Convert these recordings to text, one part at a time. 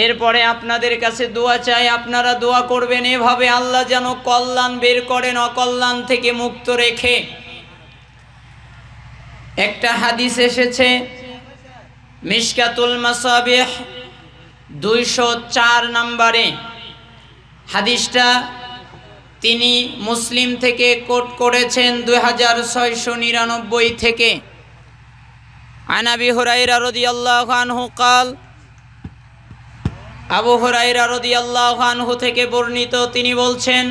এরপরে আপনাদের কাছে দোয়া চাই, আপনারা দোয়া করবেন এভাবে, আল্লাহ যেন কল্যাণ বের করেন অকল্যাণ থেকে মুক্ত রেখে। একটা হাদিস এসেছে মিশকাতুল মাসাবিহ 204 নম্বরে, হাদিসটা তিনি মুসলিম থেকে কোট করেছেন 2699 থেকে। আন আবি হুরায়রা রাদিয়াল্লাহু আনহু قال, আবু হুরায়রা রাদিয়াল্লাহু আনহু থেকে বর্ণিত, তিনি বলছেন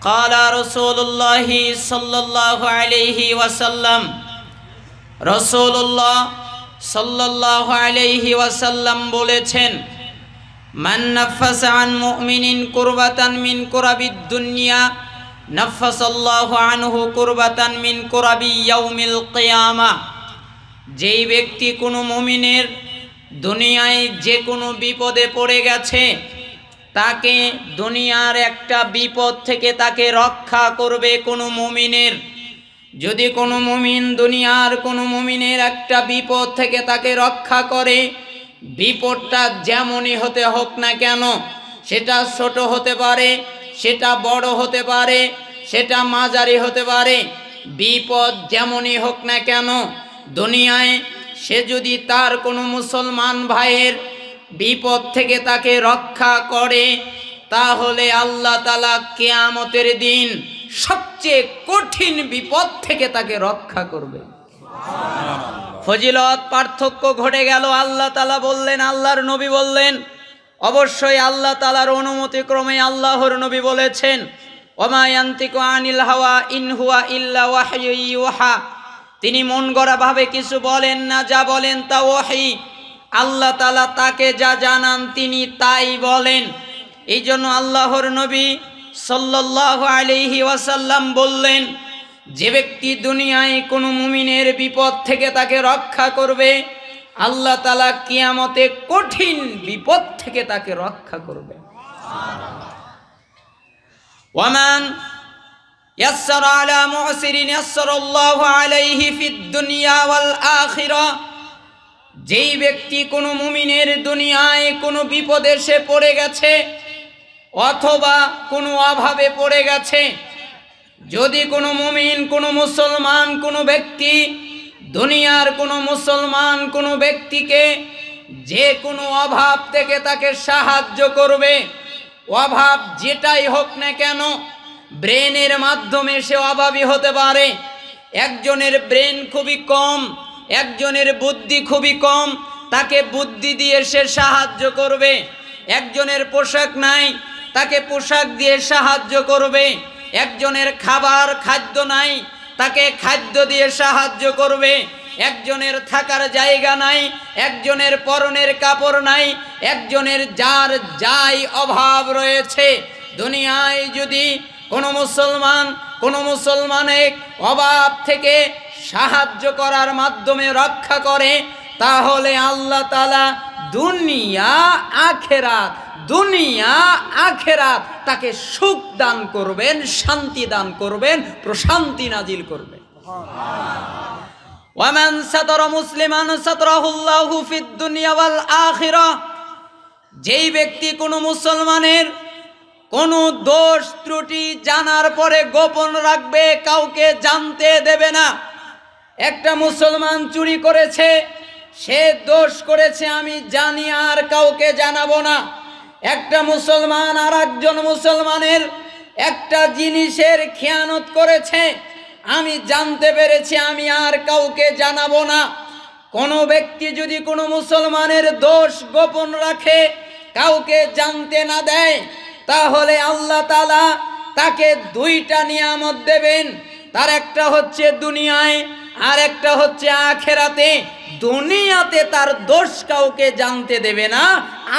ক্বালা রাসূলুল্লাহ সাল্লাল্লাহু আলাইহি ওয়াসাল্লাম, রাসূলুল্লাহ সাল্লাল্লাহু আলাইহি ওয়াসাল্লাম বলেছেন, মান নাফাসা আন মুমিনিন কুরবাতান মিন কুরাবিদ দুনিয়া নাফাসাল্লাহু আনহু কুরবাতান মিন কুরাবি ইয়াউমিল কিয়ামা। যেই ব্যক্তি কোনো মুমিনের দুনিয়ায় যে কোনো বিপদে পড়ে গেছে, তাকে দুনিয়ার একটা বিপদ থেকে তাকে রক্ষা করবে কোনো মুমিনের। যদি কোনো মুমিন দুনিয়ার কোনো মুমিনের একটা বিপদ থেকে তাকে রক্ষা করে, বিপদটা যেমনই হতে হোক না কেন, সেটা ছোট হতে পারে, সেটা বড় হতে পারে, সেটা মাঝারি হতে পারে, বিপদ যেমনই হোক না কেন, দুনিয়ায় সে যদি তার কোনো মুসলমান ভাইয়ের বিপদ থেকে তাকে রক্ষা করে, তাহলে আল্লাহ তাআলা কিয়ামতের দিন সবচেয়ে কঠিন বিপদ থেকে তাকে রক্ষা করবে। ফজিলত পার্থক্য ঘটে গেল। আল্লাহ তাআলা বললেন, আল্লাহর নবী বললেন, অবশ্যই আল্লাহ তাআলার অনুমতি ক্রমে আল্লাহর নবী বলেছেন, ওমা ইয়ান্তিকু আনিল হাওয়া ইন হুয়া ইল্লা ওয়াহয়ু ইউহা। তিনি মন গড়া ভাবে কিছু বলেন না, যা বলেন তা ওহী। আল্লাহ তাআলা তাকে যা জানান তিনি তাই বলেন। এই জন্য আল্লাহর নবী সাল্লাল্লাহু আলাইহি ওয়াসাল্লাম বললেন, যে ব্যক্তি দুনিয়ায় কোনো মুমিনের বিপদ থেকে তাকে রক্ষা করবে, আল্লাহ তাআলা কিয়ামতে কঠিন বিপদ থেকে তাকে রক্ষা করবে। ওয়ামান ইয়াসসারা আলা মুসিরিন ইয়াসসারাল্লাহু আলাইহি ফিদ দুনিয়া ওয়াল আখিরা। যেই ব্যক্তি কোনো মুমিনের দুনিয়ায় কোনো বিপদে সে পড়ে গেছে অথবা কোনো অভাবে পড়ে গেছে, যদি কোনো মুমিন, কোনো মুসলমান, কোনো ব্যক্তি দুনিয়ার কোনো মুসলমান কোনো ব্যক্তিকে যে কোনো অভাব থেকে তাকে সাহায্য করবে, অভাব যেটাই হোক না কেন, ব্রেনের মাধ্যমে সে অভাবী হতে পারে। একজনের ব্রেন খুবই কম, একজনের বুদ্ধি খুবই কম, তাকে বুদ্ধি দিয়ে সে সাহায্য করবে। একজনের পোশাক নাই, তাকে পোশাক দিয়ে সাহায্য করবে। একজনের খাদ্য নাই, তাকে খাদ্য দিয়ে সাহায্য করবে। একজনের থাকার জায়গা নাই, একজনের পরনের কাপড় নাই, একজনের যার যাই অভাব রয়েছে, দুনিয়ায় যদি কোনো মুসলমান কোনো মুসলমানের অভাব থেকে সাহায্য করার মাধ্যমে রক্ষা করে, তাহলে আল্লাহ তাআলা দুনিয়া আখেরাত তাকে সুখ দান করবেন, শান্তি দান করবেন, প্রশান্তি নাজিল করবেন। ওয়ামান সাতারা মুসলিমান সাতারাহুল্লাহু ফিদ দুনিয়া ওয়াল আখিরা। যেই ব্যক্তি কোনো মুসলমানের কোনো দোষ ত্রুটি জানার পরে গোপন রাখবে, কাউকে জানতে দেবে না। একটা মুসলমান চুরি করেছে, সে দোষ করেছে, আমি জানি আর কাউকে জানাবো না। একটা মুসলমান আর একজন মুসলমানের একটা জিনিসের খেয়ানত করেছে, আমি জানতে পেরেছি, আমি আর কাউকে জানাবো না। কোনো ব্যক্তি যদি কোনো মুসলমানের দোষ গোপন রাখে, কাউকে জানতে না দেয়, তাহলে আল্লাহ তাআলা তাকে দুইটা নিয়ামত দেবেন। তার একটা হচ্ছে দুনিয়ায়, আর একটা হচ্ছে আখেরাতে। দুনিয়াতে তার দোষ কাউকে জানতে দেবে না,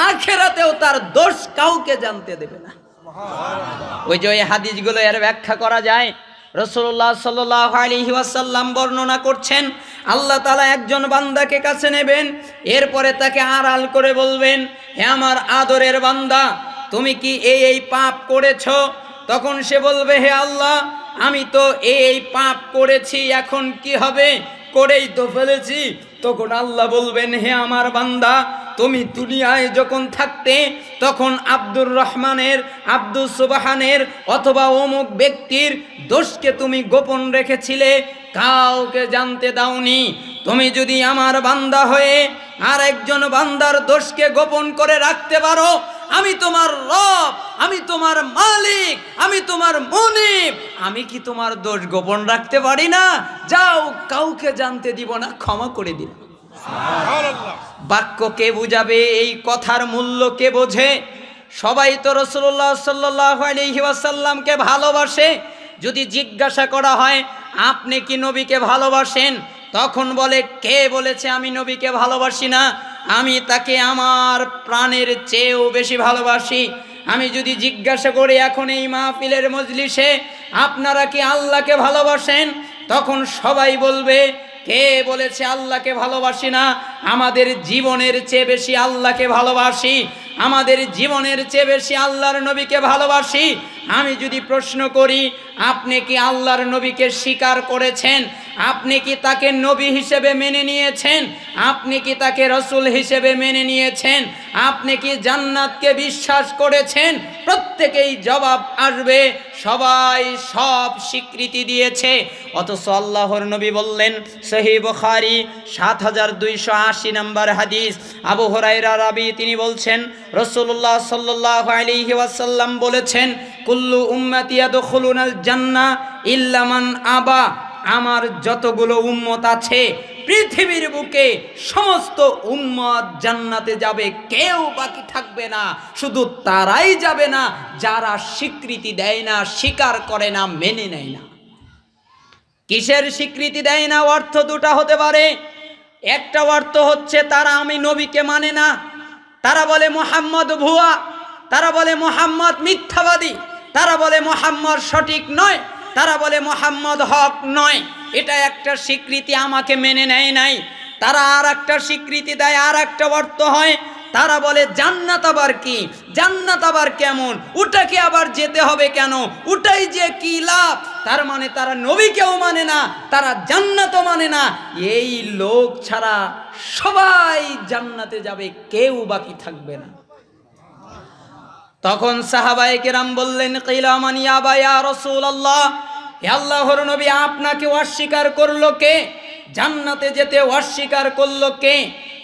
আখেরাতেও তার দোষ কাউকে জানতে দেবে না। ওই যে ওই হাদিসগুলো এর ব্যাখ্যা করা যায়। রাসূলুল্লাহ সাল্লাল্লাহু আলাইহি ওয়াসাল্লাম বর্ণনা করছেন, আল্লাহ তাআলা একজন বান্দাকে কাছে নেবেন, এরপরে তাকে আড়াল করে বলবেন, হে আমার আদরের বান্দা, তুমি কি এই পাপ করেছ? তখন সে বলবে, হে আল্লাহ, আমি তো এই পাপ করেছি, এখন কি হবে? করেই তো ফেলেছি। তখন আল্লাহ বলবেন, হে আমার বান্দা, তুমি দুনিয়ায় যখন থাকতে তখন আব্দুর রহমানের, আব্দুল সুবহানের অথবা অমুক ব্যক্তির দোষকে তুমি গোপন রেখেছিলে, কাউকে জানতে দাওনি। তুমি যদি আমার বান্দা হয়ে আর একজন বান্দার দোষকে গোপন করে রাখতে পারো, আমি তোমার রব, আমি তোমার মালিক, আমি তোমার মুনিব, আমি কি তোমার দোষ গোপন রাখতে পারি না? যাও, কাউকে জানতে দিব না, ক্ষমা করে দিন। বাক্য কে বুঝাবে? এই কথার মূল্য কে বোঝে? সবাই তো রাসূলুল্লাহ সাল্লাল্লাহু আলাইহি ওয়াসাল্লামকে ভালোবাসে। যদি জিজ্ঞাসা করা হয় আপনি কি নবীকে ভালোবাসেন, তখন বলে কে বলেছে আমি নবীকে ভালোবাসি না? আমি তাকে আমার প্রাণের চেয়েও বেশি ভালোবাসি। আমি যদি জিজ্ঞাসা করি এখন এই মাহফিলের মজলিসে আপনারা কি আল্লাহকে ভালোবাসেন, তখন সবাই বলবে কে বলেছে আল্লাহকে ভালোবাসি না? আমাদের জীবনের চেয়ে বেশি আল্লাহকে ভালোবাসি, আমাদের জীবনের চেয়ে বেশি আল্লাহর নবীকে ভালোবাসি। আমি যদি প্রশ্ন করি আপনি কি আল্লাহর নবীকে স্বীকার করেছেন, আপনি কি তাকে নবী হিসেবে মেনে নিয়েছেন, আপনি কি তাকে রাসূল হিসেবে মেনে নিয়েছেন, আপনি কি জান্নাতকে বিশ্বাস করেছেন? প্রত্যেকেই জবাব আসবে সবাই সব স্বীকৃতি দিয়েছে। অথচ আল্লাহর নবী বললেন, সহিহ বুখারী ৭২৮০ নম্বর হাদিস, আবু হুরায়রা রাবী, তিনি বলছেন রাসূলুল্লাহ সাল্লাল্লাহু আলাইহি ওয়াসাল্লাম বলেছেন, কুল্লু উম্মতি ইয়াদখুলুনাল জান্নাহ ইল্লা মান আবা। আমার যতগুলো উম্মত আছে পৃথিবীর বুকে সমস্ত উম্মত জান্নাতে যাবে, কেউ বাকি থাকবে না। শুধু তারাই যাবে না যারা স্বীকৃতি দেয় না, স্বীকার করে না, মেনে নেয় না। কিসের স্বীকৃতি দেয় না? অর্থ দুটা হতে পারে। একটা অর্থ হচ্ছে তারা আমি নবীকে মানে না, তারা বলে মুহাম্মদ ভুয়া, তারা বলে মুহাম্মদ মিথ্যাবাদী, তারা বলে মুহাম্মদ সঠিক নয়, তারা বলে মুহাম্মদ হক নয়। এটা একটা স্বীকৃতি, আমাকে মেনে নেয় নাই। তারা আর একটা স্বীকৃতি দেয়, আর একটা অর্থ হয়, তারা বলে জান্নাত আবার কি, জান্নাত আবার কেমন, ওটাকে আবার যেতে হবে কেন, ওটাই যে কি লাভ। তার মানে তারা নবীকেও মানে না, তারা জান্নাতও মানে না। এই লোক ছাড়া সবাই জান্নাতে যাবে, কেউ বাকি থাকবে না। তখন সাহাবায়ে কেরাম বললেন, কিলা মান ইয়া রাসূলুল্লাহ, হে আল্লাহর নবী আপনাকে অস্বীকার করলো কে, জান্নাতে যেতে অস্বীকার করলো কে?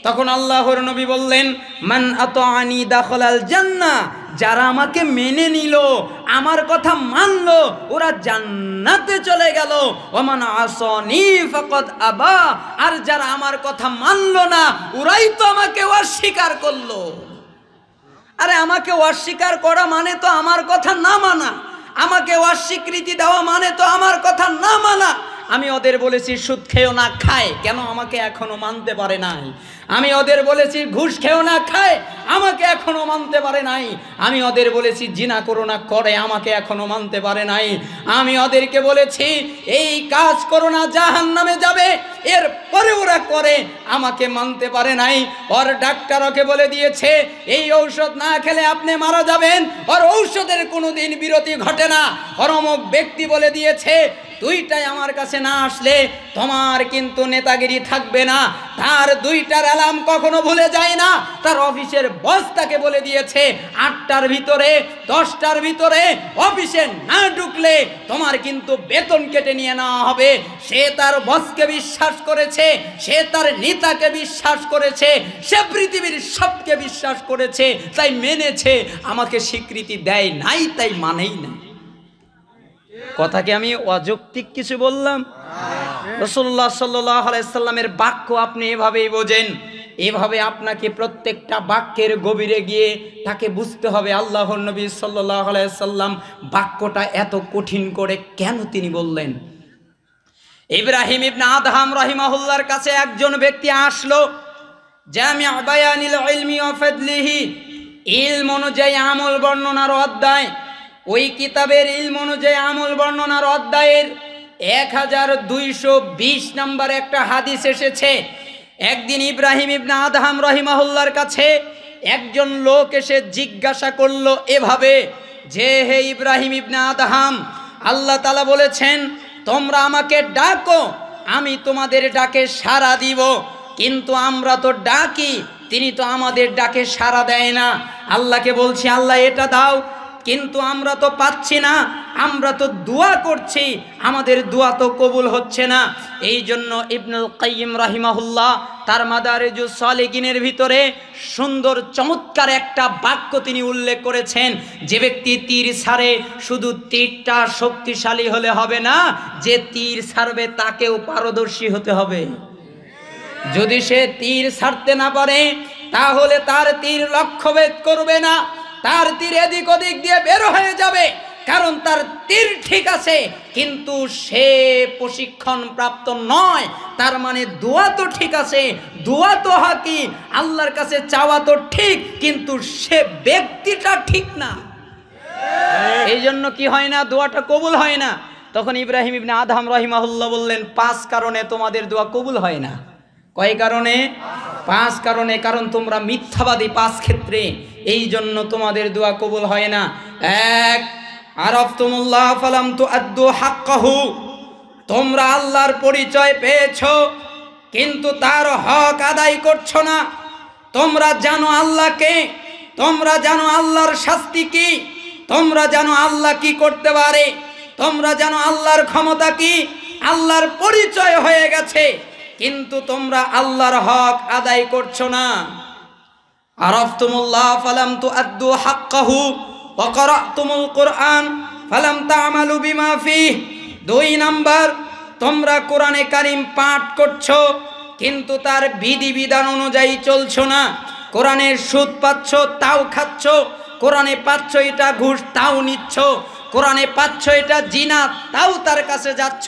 তখন আল্লাহর নবী বললেন, মান আতাআনি দাখালাল জান্নাহ, যারা আমাকে মেনে নিল, আমার কথা মানলো, ওরা জান্নাতে চলে গেল। ওমান আসানি ফাকাদ আবা, আর যারা আমার কথা মানলো না, ওরাই তো আমাকে অস্বীকার করলো। আরে আমাকে অস্বীকার করা মানে তো আমার কথা না মানা, আমাকে অস্বীকৃতি দেওয়া মানে তো আমার কথা না মানা। আমি ওদের বলেছি সুদ খেও না, খায়, কেন আমাকে এখনো মানতে পারে নাই? আমি ওদের বলেছি ঘুষ খেও না, খায়, আমাকে এখনো মানতে পারে নাই। আমি ওদের বলেছি জিনা করো না, করে, আমাকে এখনো মানতে পারে নাই। আমি ওদেরকে বলেছি এই কাজ করো না, জাহান্নামে যাবে, এরপরে ওরা করে, আমাকে মানতে পারে নাই। ওর ডাক্তার ওকে বলে দিয়েছে এই ঔষধ না খেলে আপনি মারা যাবেন, ওর ঔষধের কোনোদিন বিরতি ঘটে না। ওর অমুক ব্যক্তি বলে দিয়েছে দুইটাই আমার কাছে না আসলে তোমার কিন্তু নেতাগিরি থাকবে না। তার দুইটার অ্যালার্ম কখনো ভুলে যায় না। তার অফিসের বস তাকে বলে দিয়েছে 8টার ভিতরে 10টার ভিতরে অফিসে না ঢুকলে তোমার কিন্তু বেতন কেটে নিয়ে নেওয়া হবে। সে তার বসকে বিশ্বাস করেছে, সে তার নেতাকে বিশ্বাস করেছে, সে পৃথিবীর সবকে বিশ্বাস করেছে, তাই মেনেছে। আমাকে স্বীকৃতি দেয় নাই, তাই মানেই না। কথা কি আমি অযৌক্তিক কিছু বললাম? রাসূলুল্লাহ সাল্লাল্লাহু আলাইহি সাল্লামের বাক্য আপনি এভাবেই বোঝেন। এভাবে আপনাকে প্রত্যেকটা বাক্যের গভীরে গিয়ে তাকে বুঝতে হবে আল্লাহর নবী সাল্লাল্লাহু আলাইহি সাল্লাম বাক্যটা এত কঠিন করে কেন তিনি বললেন। ইব্রাহিম ইবনে আদহাম রাহিমাহুল্লাহর কাছে একজন ব্যক্তি আসলো, জামি' বায়ানিল ইলমি ওয়া ফাদলিহি, ইলম অনুযায়ী আমল বর্ণনার অধ্যায়। ওই কিতাবের ইলম অনুযায়ী আমল বর্ণনার অধ্যায়ের 1220 নম্বর একটা হাদিস এসেছে। একদিন ইব্রাহিম ইবনে আদহাম রাহিমাহুল্লাহর কাছে একজন লোক এসে জিজ্ঞাসা করলো এভাবে যে, হে ইব্রাহিম ইবনে আদহাম, আল্লাহ তাআলা বলেছেন তোমরা আমাকে ডাকো, আমি তোমাদের ডাকে সাড়া দিব, কিন্তু আমরা তো ডাকি তিনি তো আমাদের ডাকে সাড়া দেয় না। আল্লাহকে বলছি আল্লাহ এটা দাও, কিন্তু আমরা তো পাচ্ছি না, আমরা তো দোয়া করছি, আমাদের দোয়া তো কবুল হচ্ছে না। এই জন্য ইবনুল কাইয়িম রাহিমাহুল্লাহ তার মাদারিজুস সালিকিনের ভিতরে সুন্দর চমৎকার একটা বাক্য তিনি উল্লেখ করেছেন, যে ব্যক্তি তীর ছাড়ে শুধু তীরটা শক্তিশালী হলে হবে না, যে তীর ছাড়বে তাকেও পারদর্শী হতে হবে। যদি সে তীর ছাড়তে না পারে তাহলে তার তীর লক্ষ্যভেদ করবে না, তার তীর এদিক ওদিক দিয়ে বের হয়ে যাবে, কারণ তার তীর ঠিক আছে কিন্তু সে প্রশিক্ষণ প্রাপ্ত নয়। তার মানে দোয়া তো ঠিক আছে, দোয়া তো হাকি, আল্লাহর কাছে চাওয়া তো ঠিক, কিন্তু সে ব্যক্তিটা ঠিক না। এই জন্য কি হয় না, দোয়াটা কবুল হয় না। তখন ইব্রাহিম ইবনে আদহাম রাহিমাহুল্লাহ বললেন 5 কারণে তোমাদের দোয়া কবুল হয় না। কয় কারণে? 5 কারণে। কারণ তোমরা মিথ্যাবাদী 5 ক্ষেত্রে, এই জন্য তোমাদের দোয়া কবুল হয় না। 1, আরাফতুমুল্লাহ ফালাম তুআদ্দু হাক্কাহু, তোমরা আল্লাহর পরিচয় পেয়েছো কিন্তু তার হক আদায় করছো না। তোমরা জানো আল্লাহকে, তোমরা জানো আল্লাহর শাস্তি কি, তোমরা জানো আল্লাহ কি করতে পারে, তোমরা জানো আল্লাহর ক্ষমতা কি, আল্লাহর পরিচয় হয়ে গেছে, কিন্তু তোমরা আল্লাহর হক আদায় করছো না। আরাফতুমুল্লাহ ফালাম তুআদ্দু হাক্কাহু ওয়া ক্বরাতুমুল কুরআন ফালাম তা'মালু বিমা ফিহি। 2 নাম্বার, তোমরা কোরআনে কারীম পাঠ করছো কিন্তু তার বিধিবিধান অনুযায়ী চলছো না। কোরআনের সুদ পাচ্ছ তাও খাচ্ছ, কোরআনে পাচ্ছ এটা ঘুষ তাও নিচ্ছ, কোরআনে পাচ্ছ এটা জিনা তাও তার কাছে যাচ্ছ।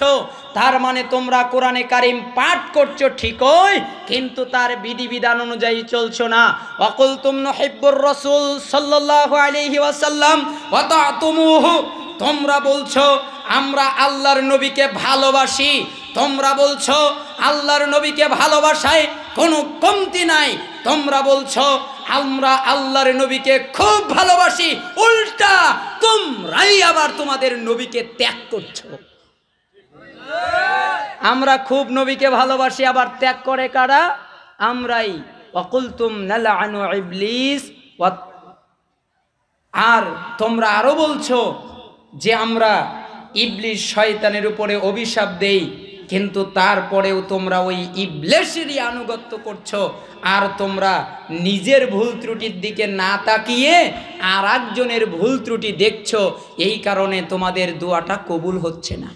তার মানে তোমরা কোরআনে কারীম পাঠ করছো ঠিকই, কিন্তু তার বিধিবিধান অনুযায়ী চলছো না। ওয়াকুলতুম নুহিব্বুর রাসূল সাল্লাল্লাহু আলাইহি ওয়াসাল্লাম ওয়া তা'তুমুহু, তোমরা বলছো আমরা আল্লাহর নবীকে ভালোবাসি, তোমরা বলছো আল্লাহর নবীকে ভালোবাসায় কোনো কমতি নাই, তোমরা বলছো আমরা আল্লাহর নবীকে খুব ভালোবাসি, উল্টা তোমরাই আবার তোমাদের নবীকে ত্যাগ করছো। আমরা খুব নবীকে ভালোবাসি, আবার ত্যাগ করে কারা? আমরাই। ওয়াকুলতুম নালআনু ইবলিস, আর তোমরা আরো বলছো যে আমরা ইবলিস শয়তানের উপরে অভিশাপ দেই, কিন্তু তারপরেও তোমরা ওই ইবলিসেরই আনুগত্য করছো, আর তোমরা নিজের ভুল ত্রুটির দিকে না তাকিয়ে আর একজনের ভুল ত্রুটি দেখছো। এই কারণে তোমাদের দোয়াটা কবুল হচ্ছে না।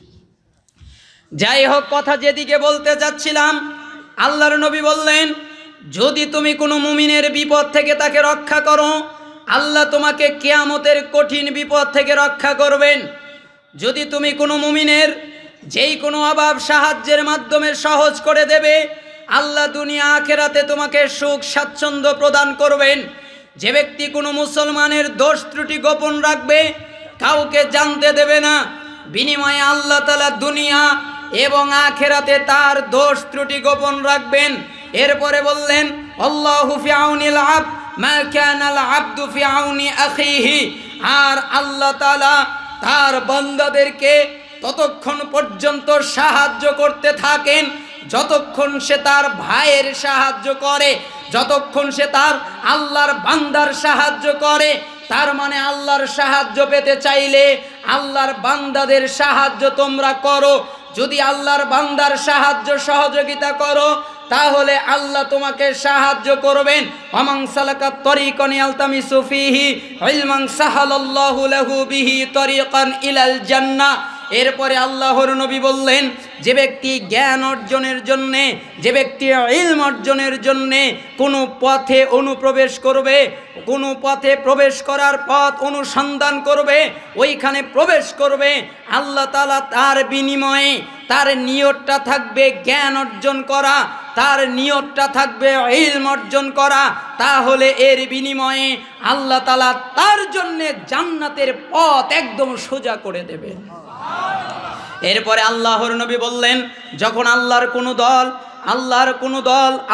যাই হোক, কথা যেদিকে বলতে যাচ্ছিলাম, আল্লাহর নবী বললেন যদি তুমি কোনো মুমিনের বিপদ থেকে তাকে রক্ষা করো, আল্লাহ তোমাকে কিয়ামতের কঠিন বিপদ থেকে রক্ষা করবেন। যদি তুমি কোনো মুমিনের যেই কোনো অভাব সাহায্যের মাধ্যমে সহজ করে দেবে, আল্লাহ দুনিয়া আখিরাতে তোমাকে সুখ স্বাচ্ছন্দ্য প্রদান করবেন। যে ব্যক্তি কোনো মুসলমানের দোষ ত্রুটি গোপন রাখবে, কাউকে জানতে দেবে না, বিনিময়ে আল্লাহ তাআলা দুনিয়া এবং আখিরাতে তার দোষ ত্রুটি গোপন রাখবেন। এরপরে বললেন আল্লাহু ফি আউনিল আবদ মা কানাল আবদু ফি আউনি আখিহি, আর আল্লাহ তাআলা তার বান্দাদেরকে ততক্ষণ পর্যন্ত সাহায্য করতে থাকেন যতক্ষণ সে তার ভাইয়ের সাহায্য করে, যতক্ষণ সে তার আল্লাহর বান্দার সাহায্য করে। তার মানে আল্লাহর সাহায্য পেতে চাইলে আল্লাহর বান্দাদের সাহায্য তোমরা করো। যদি আল্লাহর বান্দার সাহায্য সহযোগিতা করো তাহলে আল্লাহ তোমাকে সাহায্য করবেন। ওমান সালাকা তরিকান ইয়ালতামিসু ফীহি ইলমান সাহালাল্লাহু লাহু বিহি তরিকান ইলাল জান্নাহ। এরপরে আল্লাহর নবী বললেন যে ব্যক্তি জ্ঞান অর্জনের জন্যে, যে ব্যক্তি ইলম অর্জনের জন্যে কোনো পথে অনুপ্রবেশ করবে, কোনো পথে প্রবেশ করার পথ অনুসন্ধান করবে, ওইখানে প্রবেশ করবে, আল্লাহ তাআলা তার বিনিময়ে তার নিয়তটা থাকবে জ্ঞান অর্জন করা, তার নিয়তটা থাকবে ইলম অর্জন করা, তাহলে এর বিনিময়ে আল্লাহ তাআলা তার জন্যে জান্নাতের পথ একদম সোজা করে দেবে। এরপরে আল্লাহর নবী বললেন যখন আল্লাহর কোনো দল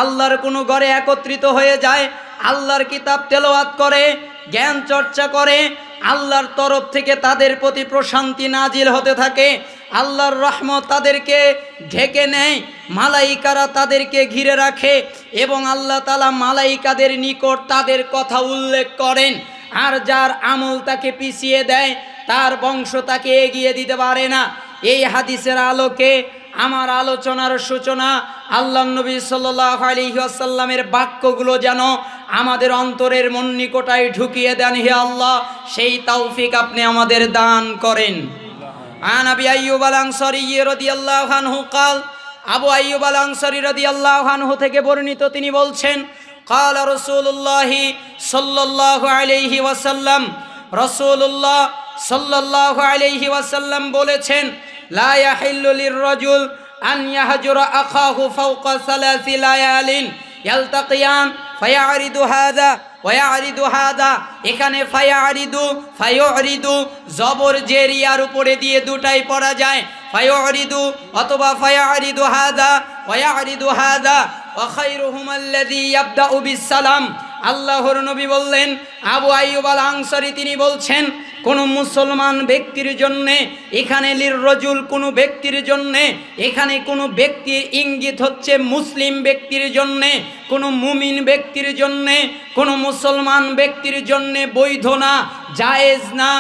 আল্লাহর কোনো ঘরে একত্রিত হয়ে যায়, আল্লাহর কিতাব তেলাওয়াত করে, জ্ঞান চর্চা করে, আল্লাহর তরফ থেকে তাদের প্রতি প্রশান্তি নাজিল হতে থাকে, আল্লাহর রহমত তাদেরকে ঢেকে নেয়, মালাইকারা তাদেরকে ঘিরে রাখে এবং আল্লাহ তাআলা মালাইকাদের নিকট তাদের কথা উল্লেখ করেন। আর যার আমল তাকে পিছিয়ে দেয়, তার বংশ তাকে এগিয়ে দিতে পারে না। এই হাদিসের আলোকে আমার আলোচনার সূচনা আল্লাহ নবী সাল্লাল্লাহু আলাইহি ওয়াসাল্লামের বাক্যগুলো যেন আমাদের অন্তরের মন্নিকোটায় ঢুকিয়ে দেন। হে আল্লাহ, সেই তৌফিক আপনি আমাদের দান করেন। আন আবি আইয়ুব আল আনসারী রাদিয়াল্লাহু আনহু قال, আবু আইয়ুব আল আনসারী রাদিয়াল্লাহু আনহু থেকে বর্ণিত, তিনি বলছেন, قال রাসূলুল্লাহ সাল্লাল্লাহু আলাইহি ওয়াসাল্লাম, রাসূলুল্লাহ সাল্লাল্লাহু আলাইহি ওয়াসাল্লাম বলেছেন, লা ইয়াহিল্লু লির-রাজুল আন ইয়াহজুরা আখাহু ফাওকা সালাসি লায়ালিন ইয়ালতাকিয়ান ফায়ারিদু হাযা ওয়া ইয়ারিদু হাযা। এখানে ফায়ারিদু ফায়ুরিদু জবর জেরিয়ার উপরে দিয়ে দুটাই পড়া যায়, ফায়ুরিদু অথবা ফায়ারিদু হাযা ওয়া ইয়ারিদু হাযা। ওয়া খায়রুহুম আল্লাযী ইয়াবদাউ বিস-সালাম। আল্লাহর নবী বললেন, আবু আইয়ুব আল আনসারী তিনি বলছেন, কোনো মুসলমান ব্যক্তির জন্যে, এখানে লির রজুল কোনো ব্যক্তির জন্যে, এখানে কোনো ব্যক্তির ইঙ্গিত হচ্ছে মুসলিম ব্যক্তির জন্যে, কোনো মুমিন ব্যক্তির জন্যে, কোনো মুসলমান ব্যক্তির জন্যে বৈধ না, জায়েজ না,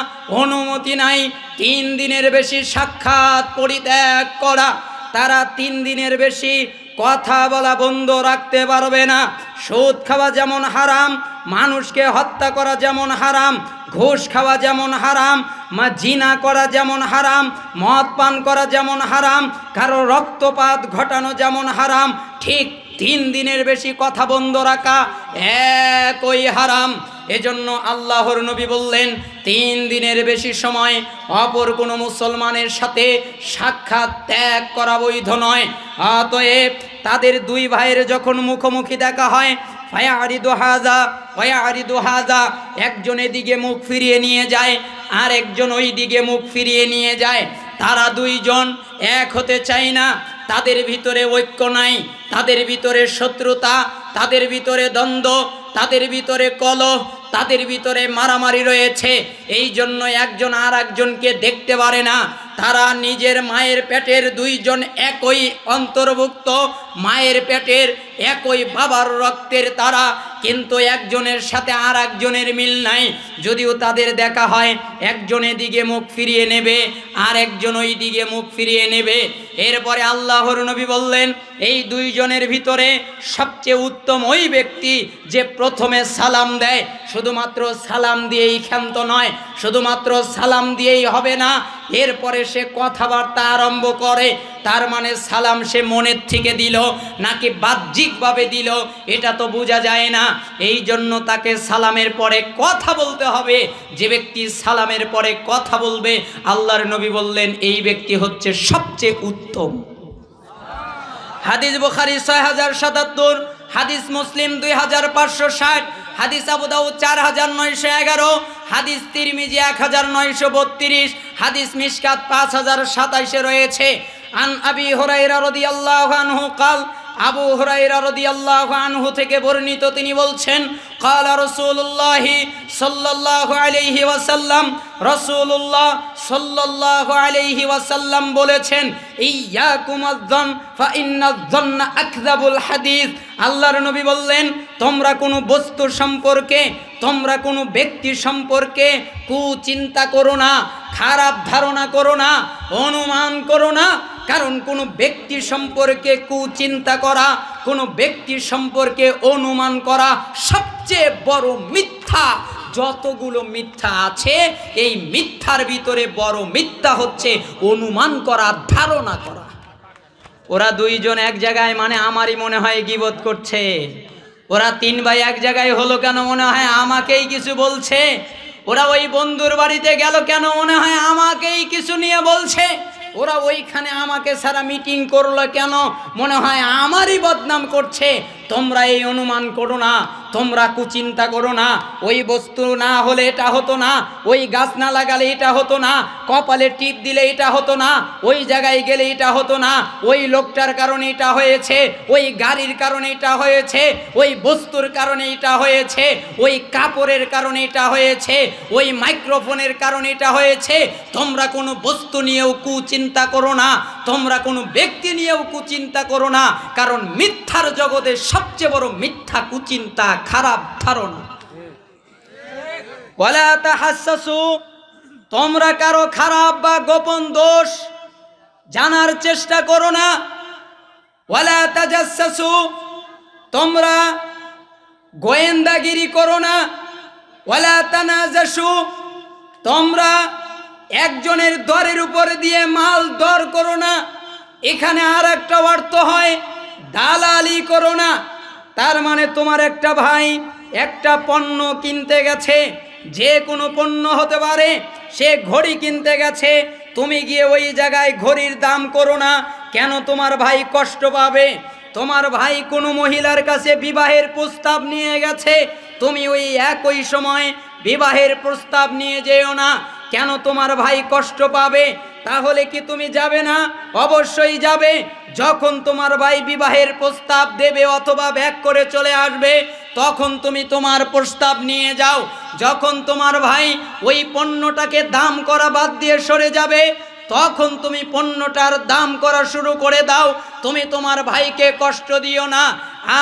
অনুমতি নাই 3 দিনের বেশি সাক্ষাৎ পরিত্যাগ করা। তারা 3 দিনের বেশি কথা বলা বন্ধ রাখতে পারবে না। সুদ খাওয়া যেমন হারাম, মানুষকে হত্যা করা যেমন হারাম, ঘুষ খাওয়া যেমন হারাম, জিনা করা যেমন হারাম, মদ পান করা যেমন হারাম, কারো রক্তপাত ঘটানো যেমন হারাম, ঠিক 3 দিনের বেশি কথা বন্ধ রাখা একই হারাম। এজন্য আল্লাহর নবী বললেন, 3 দিনের বেশি সময় অপর কোনো মুসলমানের সাথে সাক্ষাৎ ত্যাগ করা বৈধ নয়। অতএব তাদের 2 ভাইয়ের যখন মুখোমুখি দেখা হয়, ফায়ারিদু হাযা ওয়া ইয়ারিদু হাযা, একজন এদিকে মুখ ফিরিয়ে নিয়ে যায়, আর একজন ওই দিকে মুখ ফিরিয়ে নিয়ে যায়। তারা 2 জন এক হতে চায় না, তাদের ভিতরে ঐক্য নাই, তাদের ভিতরে শত্রুতা, তাদের ভিতরে দ্বন্দ্ব, তাদের ভিতরে কলহ, তাদের ভিতরে মারামারি রয়েছে। এই জন্য একজন আর একজনকে দেখতে পারে না। তারা নিজের মায়ের পেটের 2 জন একই অন্তর্ভুক্ত, মায়ের পেটের একই বাবার রক্তের তারা, কিন্তু একজনের সাথে আর একজনের মিল নাই। যদিও তাদের দেখা হয়, একজন এদিকে মুখ ফিরিয়ে নেবে আর একজন ওই দিকে মুখ ফিরিয়ে নেবে। এরপরে আল্লাহর নবী বললেন, এই 2 জনের ভিতরে সবচেয়ে উত্তম ওই ব্যক্তি যে প্রথমে সালাম দেয়। শুধুমাত্র সালাম দিয়েই ক্ষান্ত নয়, শুধুমাত্র সালাম দিয়েই হবে না, এরপরে সে কথাবার্তা আরম্ভ করে। তার মানে সালাম সে মনের থেকে দিল নাকি বাহ্যিকভাবে দিল, এটা তো বোঝা যায় না। এই জন্য তাকে সালামের পরে কথা বলতে হবে। যে ব্যক্তি সালামের পরে কথা বলবে, আল্লাহর নবী বললেন, এই ব্যক্তি হচ্ছে সবচেয়ে উত্তম। হাদিস বুখারী 6077, হাদিস মুসলিম 2560, হাদিস আবু দাউদ 4911, হাদিস তিরমিজি 1932, হাদিস মিশকাত 5027 রয়েছে। আন আবি হুরায়রা রাদিয়াল্লাহু আনহু قال, আবু হুরায়রা রাদিয়াল্লাহু আনহু থেকে বর্ণিত, তিনি বলছেন, قال রাসূলুল্লাহ সাল্লাল্লাহু আলাইহি ওয়াসাল্লাম, রাসূলুল্লাহ সাল্লাল্লাহু আলাইহি ওয়াসাল্লাম বলেছেন, ইয়াকুম আয-যন ফা ইন্নায-যন্না আকযাবুল হাদিস। আল্লাহর নবী বললেন, তোমরা কোনো বস্তু সম্পর্কে, তোমরা কোনো ব্যক্তি সম্পর্কে কুচিন্তা করো না, খারাপ ধারণা করো না, অনুমান করো না। কারণ কোনো ব্যক্তি সম্পর্কে কুচিন্তা করা, কোনো ব্যক্তি সম্পর্কে অনুমান করা সবচেয়ে বড় মিথ্যা। যতগুলো মিথ্যা আছে, এই মিথ্যার ভিতরে বড় মিথ্যা হচ্ছে অনুমান করা, ধারণা করা। ওরা 2 জন এক জায়গায়, মানে আমারই মনে হয় গীবত করছে। ওরা 3 ভাই এক জায়গায় হলো কেন, মনে হয় আমাকেই কিছু বলছে। ওরা ওই বন্ধুর বাড়িতে গেল কেন, মনে হয় আমাকেই কিছু নিয়ে বলছে। ওরা ওইখানে আমাকে সারা মিটিং করলো কেন, মনে হয় আমারই বদনাম করছে। তোমরা এই অনুমান করো না, তোমরা কুচিন্তা করো না, ওই বস্তু না হলে এটা হতো না, ওই গাছ না লাগালে এটা হতো না, কপালে টিপ দিলে এটা হতো না, ওই জায়গায় গেলে এটা হতো না, ওই লোকটার কারণে এটা হয়েছে, ওই গাড়ির কারণে এটা হয়েছে, ওই বস্তুর কারণে এটা হয়েছে, ওই কাপড়ের কারণে এটা হয়েছে, ওই মাইক্রোফোনের কারণে এটা হয়েছে। তোমরা কোনো বস্তু নিয়েও কুচিন্তা করো না, তোমরা কোনো ব্যক্তি নিয়েও কুচিন্তা করো না, কারণ মিথ্যার জগতে সবচেয়ে বড় মিথ্যা কুচিন্তা, খারাপ ধারণা। ওয়ালা তাহাসসু, তোমরা কারো খারাপ বা গোপন দোষ জানার চেষ্টা করো না। ওয়ালা তাজাসসু, তোমরা গোয়েন্দাগিরি করো না। ওয়ালা তানাজাসু, তোমরা একজনের দরের উপর দিয়ে মাল দর করো না। এখানে আর একটা অর্থ হয় দালালি করো না। তার মানে তোমার একটা ভাই একটা পণ্য কিনতে গেছে, যে কোনো পণ্য হতে পারে, সে ঘড়ি কিনতে গেছে, তুমি গিয়ে ওই জায়গায় ঘড়ির দাম করো না। কেন? তোমার ভাই কষ্ট পাবে। তোমার ভাই কোনো মহিলার কাছে বিবাহের প্রস্তাব নিয়ে গেছে, তুমি ওই একই সময় বিবাহের প্রস্তাব নিয়ে যেও না। কেন? তোমার ভাই কষ্ট পাবে। তাহলে কি তুমি যাবে না? অবশ্যই যাবে। যখন তোমার ভাই বিবাহের প্রস্তাব দেবে অথবা ব্যাক করে চলে আসবে, তখন তুমি তোমার প্রস্তাব নিয়ে যাও। যখন তোমার ভাই ওই পণ্যটাকে দাম করা বাদ দিয়ে সরে যাবে, তখন তুমি পণ্যটার দাম করা শুরু করে দাও। তুমি তোমার ভাইকে কষ্ট দিও না,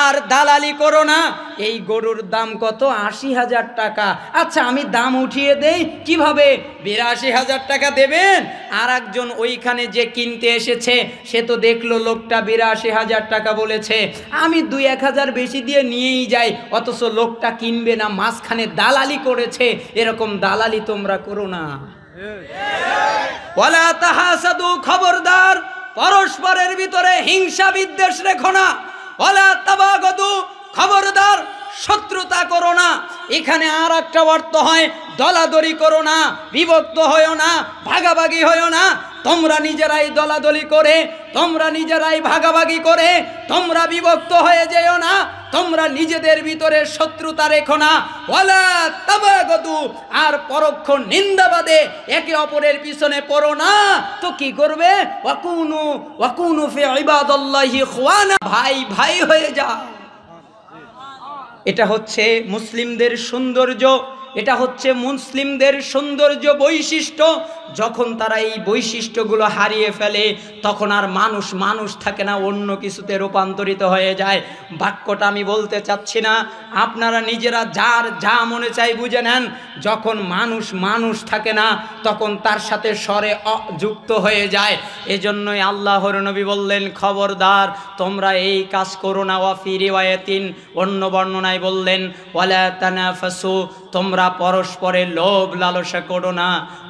আর দালালি করো না। এই গরুর দাম কত? ৮০,০০০ টাকা। আচ্ছা, আমি দাম উঠিয়ে দেই। কিভাবে? ৮২,০০০ টাকা দেবেন। আর একজন ওইখানে যে কিনতে এসেছে, সে তো দেখলো লোকটা ৮২,০০০ টাকা বলেছে, আমি ২-১,০০০ বেশি দিয়ে নিয়েই যাই, অথচ লোকটা কিনবে না, মাঝখানে দালালি করেছে। এরকম দালালি তোমরা করো না। ওয়ালা তাহাসাদু, খবরদার পরস্পরের ভিতরে হিংসা বিদ্বেষ রেখো না। ওয়ালা তাবাগাদু, খবরদার শত্রুতা করো না। এখানে আর একটা অর্থ হয় দলাদলি করো না, বিভক্ত হয়ো না, ভাগাভাগি হয়ো না। তোমরা নিজেরাই দলাদলি করে, তোমরা নিজেরাই ভাগাভাগি করে তোমরা বিভক্ত হয়ে যেও না। তোমরা নিজেদের ভিতরে শত্রুতা রেখো না। ওয়ালা তাবাগাদু, আর পরোক্ষ নিন্দাবাদে একে অপরের পিছনে পড়ো না। তো কি করবে? ওয়াকুনু ফি ইবাদাল্লাহি ইখওয়ানা, ভাই ভাই হয়ে যা। এটা হচ্ছে মুসলিমদের সৌন্দর্য, এটা হচ্ছে মুসলিমদের সৌন্দর্য বৈশিষ্ট্য। যখন তারা এই বৈশিষ্ট্যগুলো হারিয়ে ফেলে, তখন আর মানুষ মানুষ থাকে না, অন্য কিছুতে রূপান্তরিত হয়ে যায়। বাক্যটা আমি বলতে চাচ্ছি না, আপনারা নিজেরা যার যা মনে চাই বুঝে নেন। যখন মানুষ মানুষ থাকে না, তখন তার সাথে স্বরে যুক্ত হয়ে যায়। এজন্যই আল্লাহর নবী বললেন, খবরদার তোমরা এই কাজ করো না। ওয়া ফি রিওয়ায়াতিন, অন্য বর্ণনায় বললেন, ওয়ালা তানাফাসু, তোমরা পরস্পরে লোভ লালসা করো না,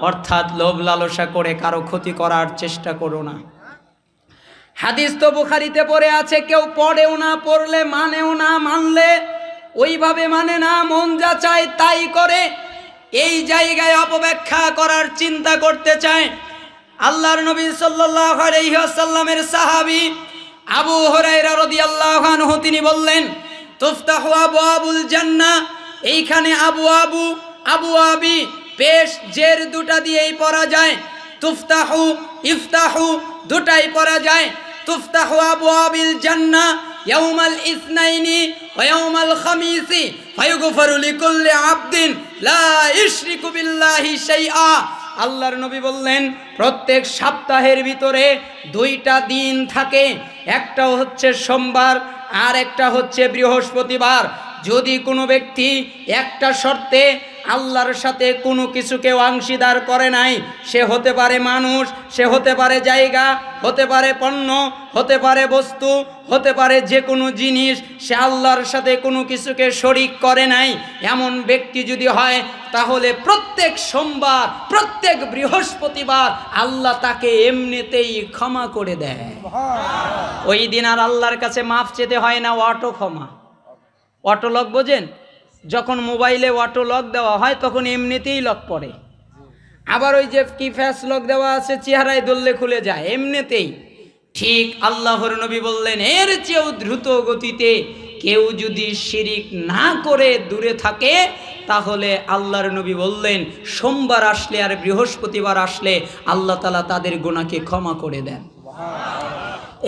অর্থাৎ লোভ লালসা করে কারো ক্ষতি করার চেষ্টা করো না। হাদিস তো বুখারীতে পড়ে আছে, কেউ পড়েও না, পড়লে মানেও না, মানলে ওইভাবে মানে না, মন যা চায় তাই করে। এই জায়গায় অপব্যাখ্যা করার চিন্তা করতে চায়। আল্লাহর নবী সাল্লাল্লাহু আলাইহি ওয়াসাল্লামের সাহাবী আবু হুরায়রা রাদিয়াল্লাহু আনহু তিনি বললেন, তুফতাহু আবওয়াবুল জান্নাহ। এইখানে আবু আবি পেশ জের দুটা দিয়েই পড়া যায়। তুফতাহু ইফতাহু দুটাই পড়া যায়। তুফতাহু আবওয়াবিল জান্নাহ ইয়াউমাল ইসনাইনি ওয়া ইয়াউমাল খামিসি ফায়ুগফারু লিকুল্লি আবদিন লা ইশরিকু বিল্লাহি শাইআ। আল্লাহর নবী বললেন, প্রত্যেক সপ্তাহের ভিতরে দুইটা দিন থাকে, একটা হচ্ছে সোমবার আর একটা হচ্ছে বৃহস্পতিবার। যদি কোনো ব্যক্তি একটা শর্তে আল্লাহর সাথে কোনো কিছুকে অংশীদার করে নাই, সে হতে পারে মানুষ, সে হতে পারে জায়গা, হতে পারে পণ্য, হতে পারে বস্তু, হতে পারে যে কোনো জিনিস, সে আল্লাহর সাথে কোনো কিছুকে শরিক করে নাই, এমন ব্যক্তি যদি হয়, তাহলে প্রত্যেক সোমবার প্রত্যেক বৃহস্পতিবার আল্লাহ তাকে এমনিতেই ক্ষমা করে দেয়। ওই দিন আর আল্লাহর কাছে মাফ চেতে হয় না, অটো ক্ষমা। অটো লক বোঝেন? যখন মোবাইলে অটো লক দেওয়া হয় তখন এমনিতেই লক পড়ে। আবার ওই যে কি ফ্যাস লক দেওয়া আছে, চেহারায় ধরলে খুলে যায় এমনিতেই। ঠিক আল্লাহর নবী বললেন, এর চেয়েও দ্রুত গতিতে কেউ যদি শিরিক না করে দূরে থাকে তাহলে আল্লাহর নবী বললেন সোমবার আসলে আর বৃহস্পতিবার আসলে আল্লাহ তাআলা তাদের গুনাহকে ক্ষমা করে দেন।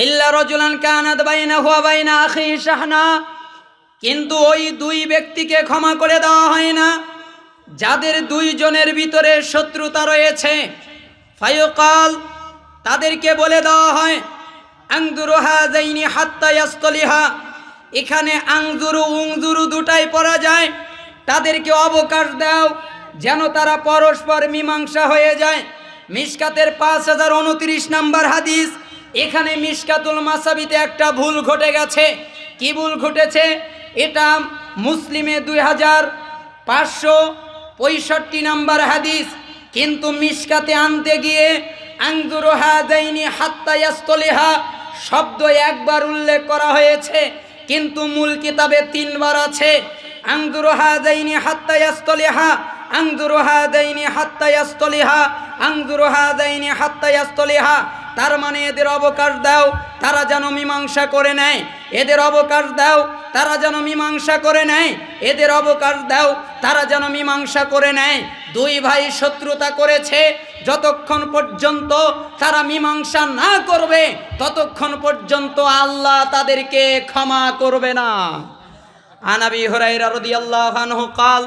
ইল্লা রাজুলান কানাত বাইনাহু ওয়া বাইনা আখিহি শাহনা, কিন্তু ওই দুই ব্যক্তিকে ক্ষমা করে দেওয়া হয় না যাদের দুইজনের ভিতরে শত্রুতা রয়েছে। ফায়ুকাল, তাদেরকে বলে দেওয়া হয় আনজুরু হাযাইনি হাত্তা ইয়াসতালিহা, এখানে আনজুরু উনজুরু দুটাই পড়া যায়, তাদেরকে অবকাশ দাও যেন তারা পরস্পর মীমাংসা হয়ে যায়। মিশকাতের 5029 নম্বর হাদিস। এখানে মিশকাতুল মাসাবিতে একটা ভুল ঘটে গেছে। কি ভুল ঘটেছে? এটা মুসলিমে 2565 নম্বর হাদিস, কিন্তু মিশকাতে আনতে গিয়ে আনজুরু হাযাইনি হাত্তা ইয়াসতালিহা শব্দ একবার উল্লেখ করা হয়েছে, কিন্তু মূল কিতাবে 3 বার আছে। আনজুরু হাযাইনি হাত্তা ইয়াসতালিহা, আনজুরু হাযাইনি হাত্তা ইয়াসতালিহা, আনজুরু হাযাইনি হাত্তা ইয়াসতালিহা। তার মানে এদের অবকাশ দাও তারা যেন মীমাংসা করে নেয়, এদের অবকাশ দাও তারা যেন মীমাংসা করে নেয়, এদের অবকাশ দাও তারা যেন মীমাংসা করে নেয়। দুই ভাই শত্রুতা করেছে, যতক্ষণ পর্যন্ত তারা মীমাংসা না করবে ততক্ষণ পর্যন্ত আল্লাহ তাদেরকে ক্ষমা করবে না। আন আবি হুরায়রা রাদিয়াল্লাহু আনহু قال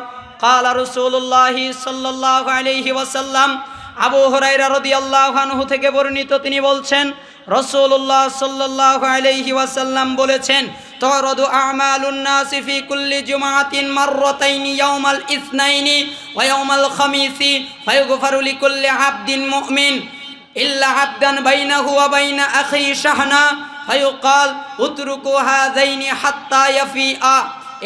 قال رسول الله صلى الله عليه وسلم, আবু হুরায়রা রাদিয়াল্লাহু আনহু থেকে বর্ণিত, তিনি বলছেন রাসূলুল্লাহ সাল্লাল্লাহু আলাইহি ওয়াসাল্লাম বলেছেন, তুরাদু আমালুন নাসি ফি কুল্লি জুমআতিন মাররাতাইনি ইয়াউমাল ইসনাইনি ওয়া ইয়াউমাল খামিসি ফায়ুগফারু লিকুল্লি আবদিন মুমিন ইল্লা আবদান বাইনাহু ওয়া বাইনা আখি শাহনা ফায়ুকাল উতরুকু হাযাইনি হাত্তা ইয়াফিআ।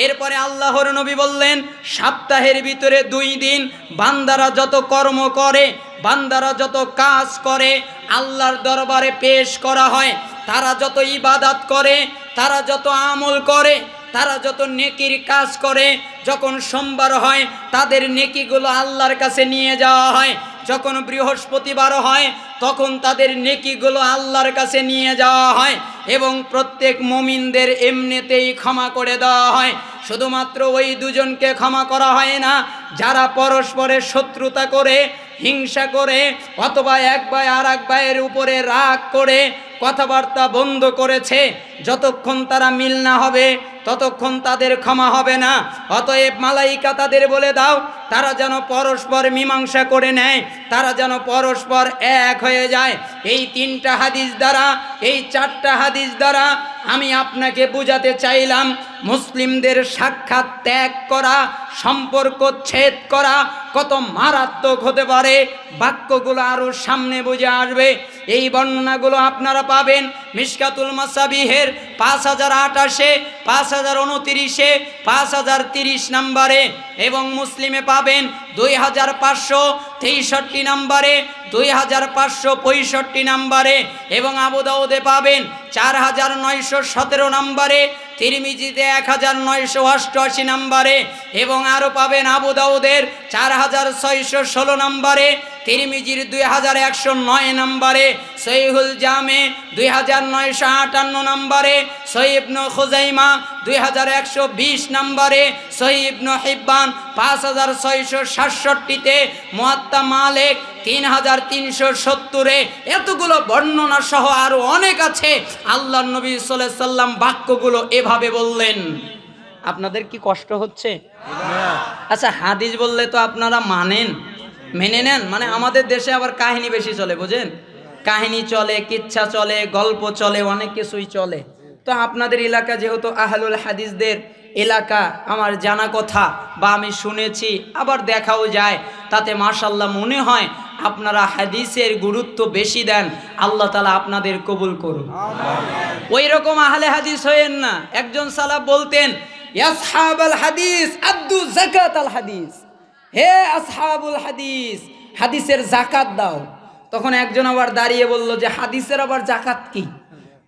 এরপরে আল্লাহর নবী বললেন, সপ্তাহের ভিতরে 2 দিন বান্দারা যত কর্ম করে, বান্দারা যত কাজ করে আল্লাহর দরবারে পেশ করা হয়। তারা যত ইবাদত করে, তারা যত আমল করে, তারা যত নেকির কাজ করে, যখন সোমবার হয় তাদের নেকিগুলো আল্লাহর কাছে নিয়ে যাওয়া হয়। যখন বৃহস্পতিবার হয় তখন তাদের নেকিগুলো আল্লাহর কাছে নিয়ে যাওয়া হয় এবং প্রত্যেক মুমিনদের এমনিতেই ক্ষমা করে দেওয়া হয়। শুধুমাত্র ওই দুজনকে ক্ষমা করা হয় না যারা পরস্পরের শত্রুতা করে, হিংসা করে, অথবা এক ভাই আর এক ভাইয়ের উপরে রাগ করে কথাবার্তা বন্ধ করেছে। যতক্ষণ তারা মিল না হবে ততক্ষণ তাদের ক্ষমা হবে না। অতএব মালাইকা তাদের বলে দাও তারা যেন পরস্পর মীমাংসা করে নেয়, তারা যেন পরস্পর এক হয়ে যায়। এই 3টা হাদিস দ্বারা, এই 4টা হাদিস দ্বারা আমি আপনাকে বুঝাতে চাইলাম মুসলিমদের সাক্ষাৎ ত্যাগ করা, সম্পর্ক ছেদ করা কত মারাত্মক হতে পারে। বাক্যগুলো আরও সামনে বুঝে আসবে। এই বর্ণনাগুলো আপনারা পাবেন মিশকাতুল মাসাবিহের 5028, 5029, 5030 নম্বরে এবং মুসলিমে পাবেন 2563 নম্বরে, 2565 নম্বরে এবং আবু দাউদে পাবেন 4917 নম্বরে, তিরমিজিতে 1988 নম্বরে এবং আরও পাবেন আবু দাউদের 4616 নম্বরে, তিরমিজির 2109 নম্বরে, সহিহুল জামে 2958 নম্বরে, সহিহ ইবনে খুজাইমা 2120 নম্বরে, সহিহ ইবনে হিব্বান 5667-তে, মুয়াত্তা মালিক 3370-এ। এতগুলো বর্ণনা সহ আরো অনেক আছে। আল্লাহর নবী সাল্লাল্লাহু আলাইহি সাল্লাম বাক্যগুলো এভাবে বললেন। আপনাদের কি কষ্ট হচ্ছে? আচ্ছা, হাদিস বললে তো আপনারা মেনে নেন। মানে আমাদের দেশে আবার কাহিনী বেশি চলে, বুঝেন? কাহিনী চলে, কিচ্ছা চলে, গল্প চলে, অনেক কিছুই চলে। তো আপনাদের এলাকা যেহেতু আহলুল হাদিসদের এলাকা, আমার জানা কথা বা আমি শুনেছি, আবার দেখাও যায়, তাতে মাশাআল্লাহ মনে হয় আপনারা হাদিসের গুরুত্ব বেশি দেন। আল্লাহ তাআলা আপনাদের কবুল করুন। ওই রকম আহলে হাদিস হয়েন না। একজন সালাফ বলতেন, আসহাবুল হাদিস আদ্দু যাকাতাল হাদিস, হে আসহাবুল হাদিস, হাদিসের যাকাত দাও। তখন একজন আবার দাঁড়িয়ে বলল যে হাদিসের আবার যাকাত কি?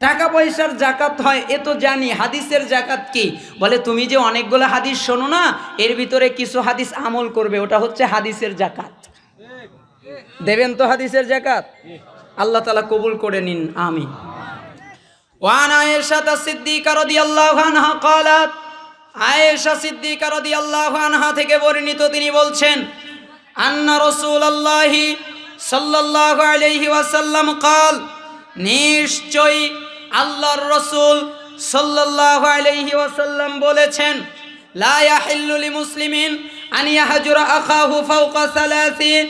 টাকা পয়সার যাকাত হয় এ তো জানি, হাদিসের যাকাত কি? বলে তুমি যে অনেকগুলো হাদিস শোনো না, এর ভিতরে কিছু হাদিস আমল করবে, ওটা হচ্ছে হাদিসের যাকাত। দেবেন তো হাদিসের যাকাত? আল্লাহ তাআলা কবুল করে নিন, আমিন। ওয়ান আয়েশা সিদ্দিকা রাদিয়াল্লাহু আনহা ক্বালাত, আয়েশা সিদ্দিকা রাদিয়াল্লাহু আনহা থেকে বর্ণিত, তিনি বলছেন, আন্না রাসূলুল্লাহি সাল্লাল্লাহু আলাইহি ওয়াসাল্লাম ক্বাল, নিশ্চয়ই আল্লাহর রাসূল সাল্লাল্লাহু আলাইহি ওয়াসাল্লাম বলেছেন, লা ইয়াহিল্লু লিমুসলিমিন আন ইয়াহজুরা আখাহু ফাওকা সালাসিন,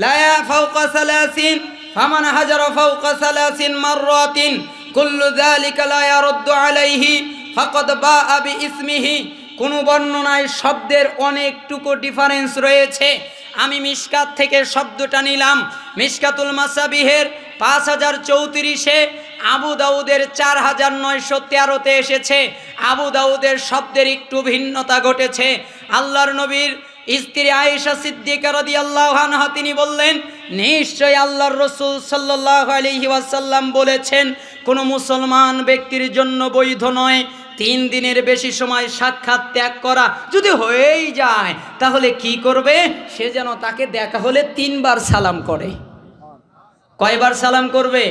লা ফাওকা সালাসিন, ফামান হাজারা ফাওকা সালাসিন মাররাতিন কুল্লু যালিকা লা ইয়ারুদ্দু আলাইহি ফাকাদ বাআ বিইসমিহি। কোন বর্ণনায় শব্দের অনেকটুকু ডিফারেন্স রয়েছে, আমি মিশকাত থেকে শব্দটা নিলাম। মিশকাতুল মাসাবিহের 5034-এ, আবু দাউদের 4913-তে এসেছে। আবু দাউদের শব্দের একটু ভিন্নতা ঘটেছে। আল্লাহর নবীর স্ত্রী আয়েশা সিদ্দিকা রাদিয়াল্লাহু আনহা তিনি বললেন, নিশ্চয় আল্লাহর রাসূল সাল্লাল্লাহু আলাইহি ওয়াসাল্লাম বলেছেন, কোনো মুসলমান ব্যক্তির জন্য বৈধ নয় 3 দিনের বেশি সময় সাক্ষাৎ ত্যাগ করা। যদি হয়েই যায় তাহলে কি করবে? সে যেন তাকে দেখা হলে 3 বার সালাম করে। কয়বার সালাম করবে?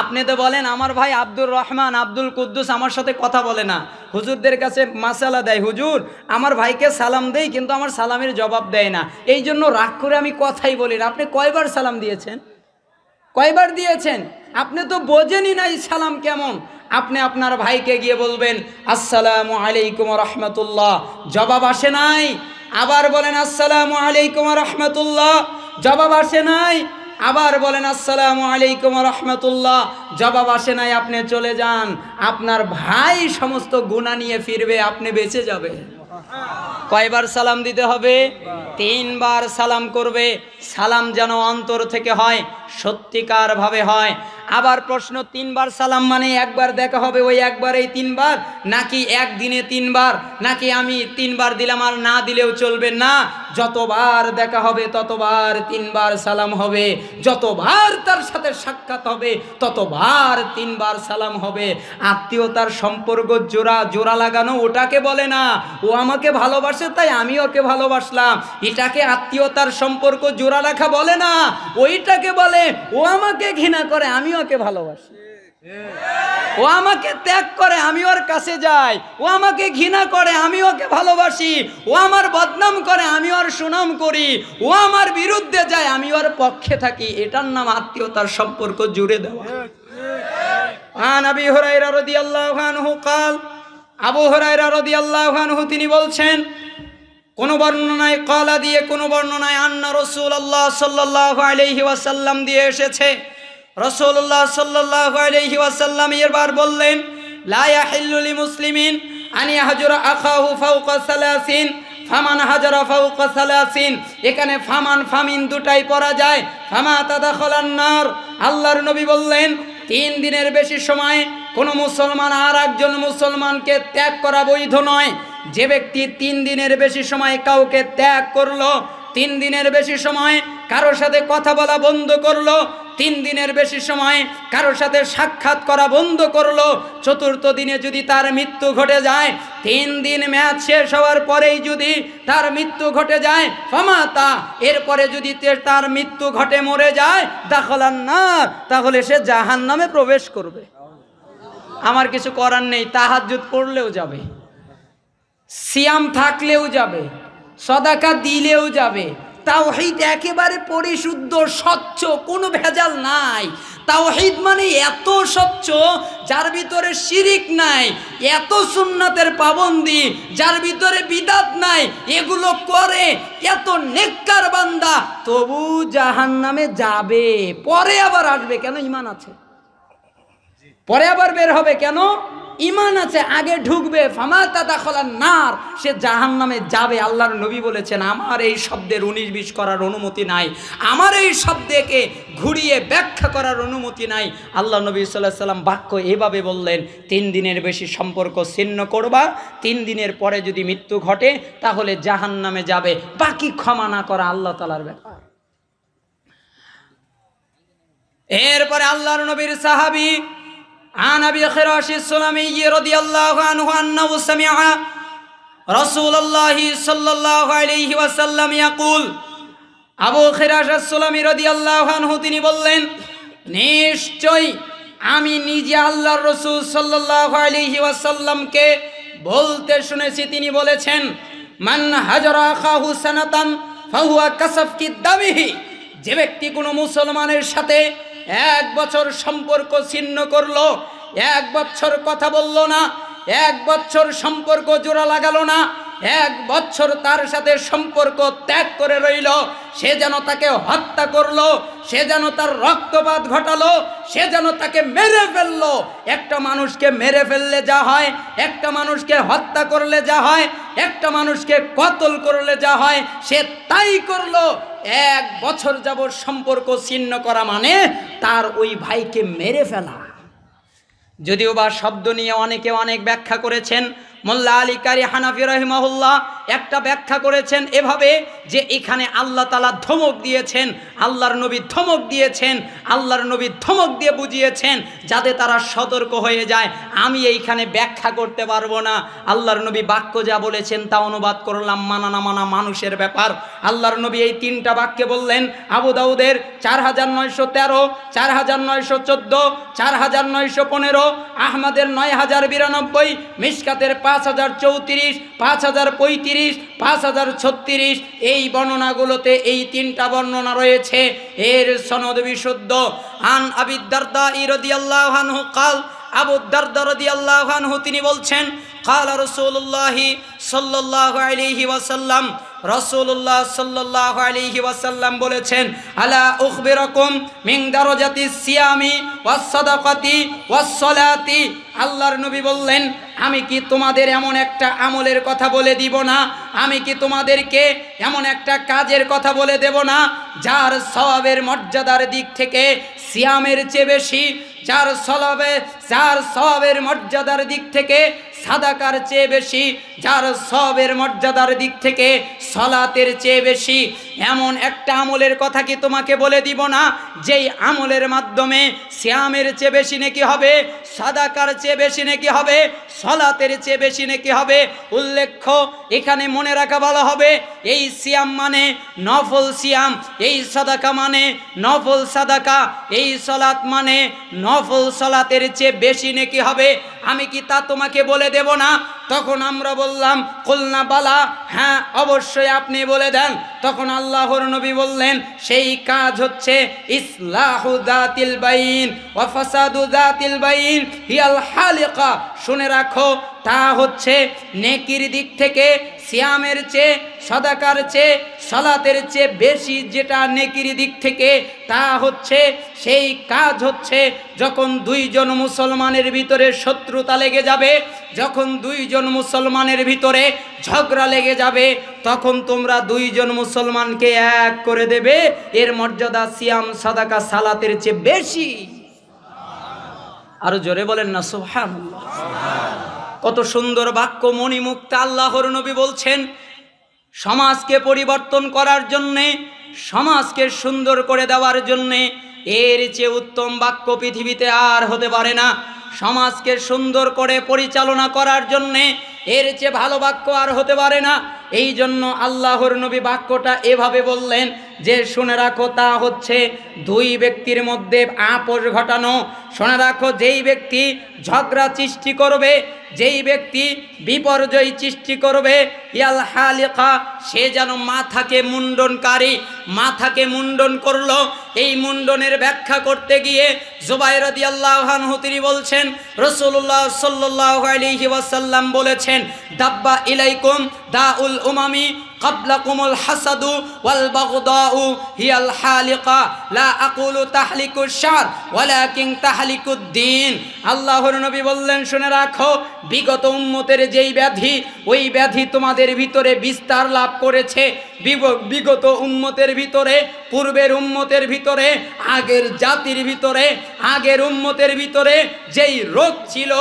আপনি তো বলেন আমার ভাই আব্দুর রহমান, আব্দুল কুদ্দুস আমার সাথে কথা বলে না, হুজুরদের কাছে মাসালা দেয়, হুজুর আমার ভাইকে সালাম দেই কিন্তু আমার সালামের জবাব দেয় না, এই জন্য রাগ করে আমি কথাই বলি না। আপনি কয়বার সালাম দিয়েছেন? কয়বার দিয়েছেন? আপনি তো বোঝেনই নাই সালাম কেমন। আপনি আপনার ভাইকে গিয়ে বলবেন আসসালামু আলাইকুম রাহমাতুল্লাহ, জবাব আসে নাই। আবার বলেন আসসালামু আলাইকুম রাহমাতুল্লাহ, জবাব আসে নাই। আবার বলেন আসসালামু আলাইকুম রাহমাতুল্লাহ, জবাব আসে নাই। আপনি চলে যান, আপনার ভাই সমস্ত গুনাহ নিয়ে ফিরবে, আপনি বেঁচে যাবেন। কয়বার সালাম দিতে হবে? 3 বার সালাম করবে। সালাম যেন অন্তর থেকে হয়, সত্যিকার ভাবে হয়। আবার প্রশ্ন, 3 বার সালাম মানে একবার দেখা হবে ওই একবারেই 3 বার, নাকি একদিনে 3 বার, নাকি আমি 3 বার দিলাম আর না দিলেও চলবে? না, যতবার দেখা হবে ততবার 3 বার সালাম হবে, যতবার তার সাথে সাক্ষাৎ হবে ততবার 3 বার সালাম হবে। আত্মীয়তার সম্পর্ক জোড়া লাগানো ওটাকে বলে না ও আমাকে ভালোবাসে তাই আমি ওকে ভালোবাসলাম, এটাকে আত্মীয়তার সম্পর্ক জোড়া রাখা বলে না, ওইটাকে বলে ও আমাকে ঘৃণা করে আমি ওকে ভালোবাসি, ও আমাকে ত্যাগ করে আমি ওর কাছে যাই, ও আমাকে ঘৃণা করে আমি ওকে ভালোবাসি, ও আমার বদনাম করে আমি ওর সুনাম করি, ও আমার বিরুদ্ধে যায় আমি ওর পক্ষে থাকি। এটার নাম আত্মীয়তার সম্পর্ক জুড়ে দেওয়া। আন আবি হুরায়রা রাদিয়াল্লাহু আনহু قال, আবু হুরায়রা রাদিয়াল্লাহু আনহু তিনি বলছেন, কোন বর্ণনায় কলা দিয়ে, কোন বর্ণনায় আন্না রাসূলুল্লাহ সাল্লাল্লাহু আলাইহি ওয়াসাল্লাম দিয়ে এসেছে। রাসূলুল্লাহ সাল্লাল্লাহু আলাইহি ওয়াসাল্লাম এবার বললেন, লা ইয়াহিল্লু লিমুসলিমিন আন ইয়াহজুরা আখাহু ফাওকা সালাসিন, ফামান হাজারা ফাওকা সালাসিন। এখানে ফামান ফামিন দুটাই পড়া যায়। ফামা তাদাখালান নার, আল্লাহর নবী বললেন 3 দিনের বেশি সময় কোন মুসলমান আর একজন মুসলমানকে ত্যাগ করা বৈধ নয়। যে ব্যক্তি 3 দিনের বেশি সময় কাউকে ত্যাগ করলো, 3 দিনের বেশি সময় কারোর সাথে কথা বলা বন্ধ করলো, 3 দিনের বেশি সময় কারোর সাথে সাক্ষাৎ করা বন্ধ করলো, 4র্থ দিনে যদি তার মৃত্যু ঘটে যায়, 3 দিন মেয়াদ শেষ হওয়ার পরেই যদি তার মৃত্যু ঘটে যায়, ফামাতা, এরপরে যদি তার মৃত্যু ঘটে মরে যায়, দাখালান নার, তাহলে সে জাহান্নামে প্রবেশ করবে। আমার কিছু করার নেই, তাহাজ্জুদ পড়লেও যাবে, সিয়াম থাকলেও যাবে, সাদাকা দিলেও যাবে। তাওহীদ একেবারে পরিশুদ্ধ স্বচ্ছ, কোনো ভেজাল নাই। তাওহীদ মানে এত স্বচ্ছ যার ভিতরে শিরিক নাই, এত সুন্নাতের পাবন্দি যার ভিতরে বিদাত নাই, এগুলো করে এত নেককার বান্দা তবু জাহান্নামে যাবে, পরে আবার আসবে। কেন? ঈমান আছে। পরে আবার বের হবে কেন? ঈমান আছে, আগে ঢুকবে। ফামাতা দাখালান নার, সে জাহান্নামে যাবে। আল্লাহর নবী বলেছেন, আমার এই শব্দের 19-20 করার অনুমতি নাই, আমার এই শব্দকে ঘুরিয়ে ব্যাখ্যা করার অনুমতি নাই। আল্লাহ নবী সাল্লাল্লাহু আলাইহি সাল্লাম বাক্য এভাবে বললেন, 3 দিনের বেশি সম্পর্ক ছিন্ন করবা, 3 দিনের পরে যদি মৃত্যু ঘটে তাহলে জাহান্নামে যাবে, বাকি ক্ষমা না করা আল্লাহ তাআলার ব্যাপার। এরপরে আল্লাহর নবীর সাহাবী عن أبي خراش السلمي رضي الله عنه أنه سمع رسول الله صلى الله عليه وسلم يقول, আবু খিরাশ আস-সুলামি রাদিয়াল্লাহু আনহু তিনি বললেন, নিশ্চয়ই আমি নিজে আল্লাহর রাসূল সাল্লাল্লাহু আলাইহি ওয়াসাল্লামকে বলতে শুনেছি, তিনি বলেছেন, মান হাজারা আখাহু সানাতান ফাহুয়া কাসাফকি দামিহি, যে ব্যক্তি কোনো মুসলমানের সাথে 1 বছর সম্পর্ক ছিন্ন করলো, 1 বছর কথা বলল না, 1 বছর সম্পর্ক জোড়া লাগালো না, 1 বছর তার সাথে সম্পর্ক ত্যাগ করে রইল, সে যেন তাকে হত্যা করলো, সে যেন তার রক্তপাত ঘটালো, সে যেন তাকে মেরে ফেললো। একটা মানুষকে মেরে ফেললে যা হয়, একটা মানুষকে হত্যা করলে যা হয়, একটা মানুষকে কতল করলে যা হয়, সে তাই করলো। 1 বছর যাবত সম্পর্ক ছিন্ন করা মানে তার ওই ভাইকে মেরে ফেলা। যদিও বা শব্দ নিয়ে অনেকে অনেক ব্যাখ্যা করেছেন। মোল্লা আলী কারি হানাফি রহিমাহুল্লাহ একটা ব্যাখ্যা করেছেন এভাবে যে এখানে আল্লাহ তাআলা ধমক দিয়েছেন, আল্লাহর নবী ধমক দিয়েছেন, আল্লাহর নবী ধমক দিয়ে বুঝিয়েছেন যাতে তারা সতর্ক হয়ে যায়। আমি এইখানে ব্যাখ্যা করতে পারবো না, আল্লাহর নবী বাক্য যা বলেছেন তা অনুবাদ করলাম, মানা না মানা মানুষের ব্যাপার। আল্লাহর নবী এই 3টা বাক্যে বললেন, আবু দাউদের 4913, 4914, 4915, আহমদের 9092, মিশকাতের 5034, 5035, 5036, এই বর্ণনাগুলোতে এই 3টা বর্ণনা রয়েছে, এর সনদ বিশুদ্ধ। আন আবি দারদা রাদিয়াল্লাহু আনহু قال, আবু দারদা রাদিয়াল্লাহু আনহু তিনি বলছেন, قال রাসূলুল্লাহ সাল্লাল্লাহু আলাইহি ওয়াসাল্লাম, রাসূলুল্লাহ সাল্লাল্লাহু আলাইহি ওয়াসাল্লাম বলেছেন, আলা উখবিরাকুম মিন দারাজাতিস সিয়ামি ওয়াস সাদাকাতি ওয়াস সালাতি, আল্লাহর নবী বললেন, আমি কি তোমাদের এমন একটা আমলের কথা বলে দিব না, আমি কি তোমাদেরকে এমন একটা কাজের কথা বলে দেব না যার সওয়াবের মর্যাদার দিক থেকে সিয়ামের চেয়ে বেশি, যার সওয়াবের মর্যাদার দিক থেকে সাদাকার চেয়ে বেশি, যার সওয়াবের মর্যাদার দিক থেকে সালাতের চেয়ে বেশি। এমন একটা আমলের কথা কি তোমাকে বলে দিব না যেই আমলের মাধ্যমে সিয়ামের চেয়ে বেশি নেকি হবে, সাদাকার চেয়ে বেশি নেকি হবে, সালাতের চেয়ে বেশি নেকি হবে। উল্লেখ্য এখানে মনে রাখা ভালো হবে, এই সিয়াম মানে নফল সিয়াম, এই সাদাকা মানে নফল সাদাকা, এই সালাত মানে নফল সালাতের চেয়ে বেশি নেকি হবে। আমি কি তা তোমাকে বলে দেব না? তখন আমরা বললাম, কুলনা বালা, হ্যাঁ অবশ্যই আপনি বলে দেন। তখন আল্লাহর নবী বললেন, সেই কাজ হচ্ছে ইসলাহু যাতিল বাইন ওয়া ফাসাদু যাতিল বাইন হিয়াল হালিকা। শুনে রাখো, তা হচ্ছে নেকির দিক থেকে সিয়ামের চেয়ে, সাদাকার চেয়ে, সালাতের চেয়ে বেশি যেটা নেকির দিক থেকে, তা হচ্ছে সেই কাজ হচ্ছে যখন 2 জন মুসলমানের ভিতরে শত্রুতা লেগে যাবে, যখন 2 জন মুসলমানের ভিতরে ঝগড়া লেগে যাবে, তখন তোমরা 2 জন মুসলমানকে এক করে দেবে। এর মর্যাদা সিয়াম, সাদাকা, সালাতের চেয়ে বেশি। আরো জোরে বলেন না সুবহানাল্লাহ। কত সুন্দর বাক্য, মণিমুক্তা আল্লাহর নবী বলছেন, সমাজকে পরিবর্তন করার জন্যে, সমাজকে সুন্দর করে দেওয়ার জন্যে এর চেয়ে উত্তম বাক্য পৃথিবীতে আর হতে পারে না। সমাজকে সুন্দর করে পরিচালনা করার জন্যে এর চেয়ে ভালো বাক্য আর হতে পারে না। এই জন্য আল্লাহর নবী বাক্যটা এভাবে বললেন যে শুনে রাখো, তা হচ্ছে 2 ব্যক্তির মধ্যে আপোষ ঘটানো। শুনে রাখো, যেই ব্যক্তি ঝগড়া সৃষ্টি করবে, যেই ব্যক্তি বিপর্যয় সৃষ্টি করবে, ইয়াল হালিকা, সে যেন মাথাকে মুন্ডনকারী, মাথাকে মুন্ডন করলো। এই মুন্ডনের ব্যাখ্যা করতে গিয়ে জুবাইর রাদিয়াল্লাহু আনহু তিনি বলছেন, রাসূলুল্লাহ সাল্লাল্লাহু আলাইহি ওয়াসাল্লাম বলেছেন, দাব্বা ইলাইকুম দাউল উমামি ক্বাবলাকুমুল হাসাদু ওয়াল বাগদাউ হিয়াল হালিকা লা আকুলু তাহলিকুশ শার ওয়ালাকিন তাহলিকুদ্দিন। আল্লাহর নবী বললেন, শুনে রাখো, বিগত উম্মতের যেই ব্যাধি, ওই ব্যাধি তোমাদের ভিতরে বিস্তার লাভ করেছে। বিগত উম্মতের ভিতরে, পূর্বের উম্মতের ভিতরে, আগের জাতির ভিতরে, আগের উম্মতের ভিতরে যেই রোগ ছিল,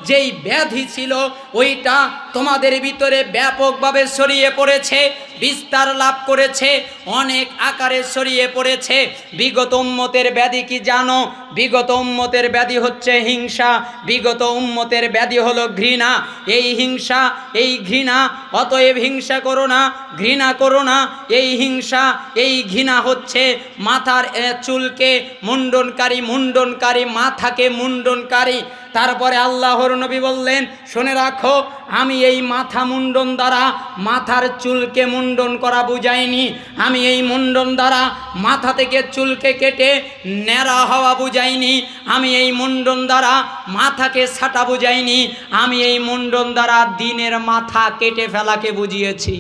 যেই ব্যাধি ছিল, ওইটা তোমাদের ভিতরে ব্যাপকভাবে ছড়িয়ে পড়েছে, বিস্তার লাভ করেছে। অনেক আকারে ছড়িয়ে পড়েছে। বিগত উম্মতের ব্যাধি কি জানো? বিগত উম্মতের ব্যাধি হচ্ছে হিংসা, বিগত উম্মতের ব্যাধি হলো ঘৃণা। এই হিংসা, এই ঘৃণা, অতএব হিংসা করো না, ঘৃণা করো না। এই হিংসা, এই ঘৃণা হচ্ছে মাথার চুলকে মুন্ডনকারী, মুন্ডনকারী মাথাকে মুন্ডনকারী। তারপরে আল্লাহর নবী বললেন, শুনে রাখো, আমি এই মাথা মুন্ডন দ্বারা মাথার চুলকে মুন্ডন করা বুঝাইনি। আমি এই মুন্ডন দ্বারা মাথা থেকে চুলকে কেটে ন্যাড়া হওয়া বুঝাইনি। আমি এই মুন্ডন দ্বারা মাথাকে ছাটা বুঝাইনি। আমি এই মুন্ডন দ্বারা দিনের মাথা কেটে ফেলাকে বুঝিয়েছি।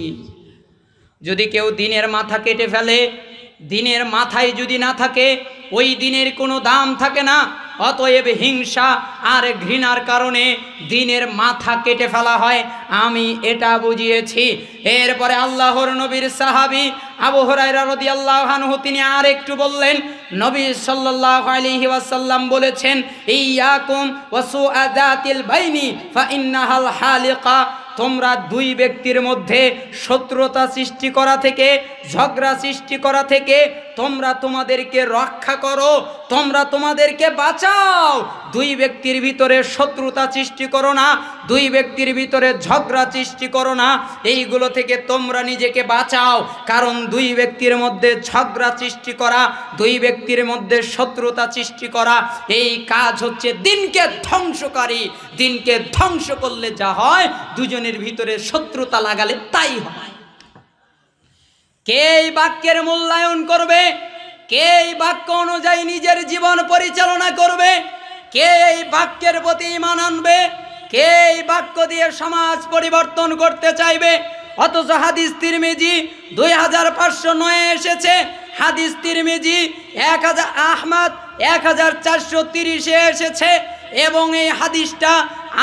যদি কেউ দিনের মাথা কেটে ফেলে, দিনের মাথায় যদি না থাকে, ওই দিনের কোনো দাম থাকে না। অতএব হিংসা আর ঘৃণার কারণে দিনের মাথা কেটে ফেলা হয়, আমি এটা বুঝিয়েছি। এরপরে আল্লাহর নবীর সাহাবী আবু হুরায়রা রাদিয়াল্লাহু আনহু তিনি আর একটু বললেন, নবী সাল্লাল্লাহু আলাইহি ওয়াসাল্লাম বলেছেন, ইয়াকুম ওয়া সুআযাতিল বাইনি ফা ইন্নাহাল হালিকা। তোমরা দুই ব্যক্তির মধ্যে শত্রুতা সৃষ্টি করা থেকে, ঝগড়া সৃষ্টি করা থেকে তোমরা তোমাদেরকে রক্ষা করো, তোমরা তোমাদেরকে বাঁচাও। দুই ব্যক্তির ভিতরে শত্রুতা সৃষ্টি করো না, দুই ব্যক্তির ভিতরে ঝগড়া সৃষ্টি করো না, এইগুলো থেকে তোমরা নিজেকে বাঁচাও। কারণ দুই ব্যক্তির মধ্যে ঝগড়া সৃষ্টি করা, দুই ব্যক্তির মধ্যে শত্রুতা সৃষ্টি করা, এই কাজ হচ্ছে দিনকে ধ্বংসকারী। দিনকে ধ্বংস করলে যা হয়, দুজনের ভিতরে শত্রুতা লাগালে তাই হয়। কে এই বাক্যের মূল্যায়ন করবে? কে এই বাক্য অনুযায়ী নিজের জীবন পরিচালনা করবে? কে এই বাক্যের প্রতি ঈমান আনবে? কে এই বাক্য দিয়ে সমাজ পরিবর্তন করতে চাইবে? অথচ হাদিস তিরমিজি 2509 এসেছে, হাদিস তিরমিজি 1000, আহমদ 1430 এসেছে, এবং এই হাদিসটা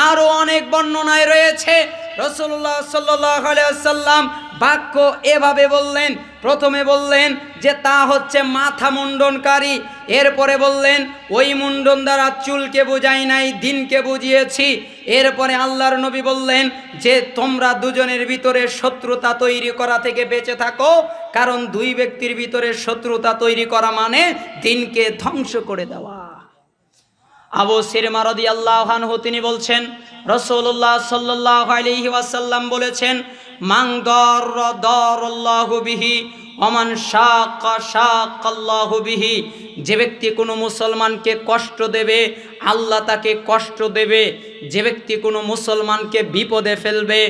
আরো অনেক বর্ণনায় রয়েছে। রাসূলুল্লাহ সাল্লাল্লাহু আলাইহি ওয়াসাল্লাম বাক্য এভাবে বললেন। প্রথমে বললেন যে তা হচ্ছে মাথা মুন্ডনকারী, এরপরে বললেন ওই মুন্ডন দ্বারা চুলকে বুঝাই নাই, দিনকে বুঝিয়েছি। এরপরে আল্লাহর নবী বললেন যে তোমরা দুজনের ভিতরে শত্রুতা তৈরি করা থেকে বেঁচে থাকো, কারণ দুই ব্যক্তির ভিতরে শত্রুতা তৈরি করা মানে দিনকে ধ্বংস করে দেওয়া। আবু সিরমা রাদিয়াল্লাহু আনহু তিনি বলছেন, রাসূলুল্লাহ সাল্লাল্লাহু আলাইহি ওয়াসাল্লাম বলেছেন, মান দারাল্লাহু বিহি ওমান শাক্কা শাক্কাল্লাহু বিহি। যে ব্যক্তি কোনো মুসলমানকে কষ্ট দেবে, আল্লাহ তাকে কষ্ট দেবে। যে ব্যক্তি কোনো মুসলমানকে বিপদে ফেলবে,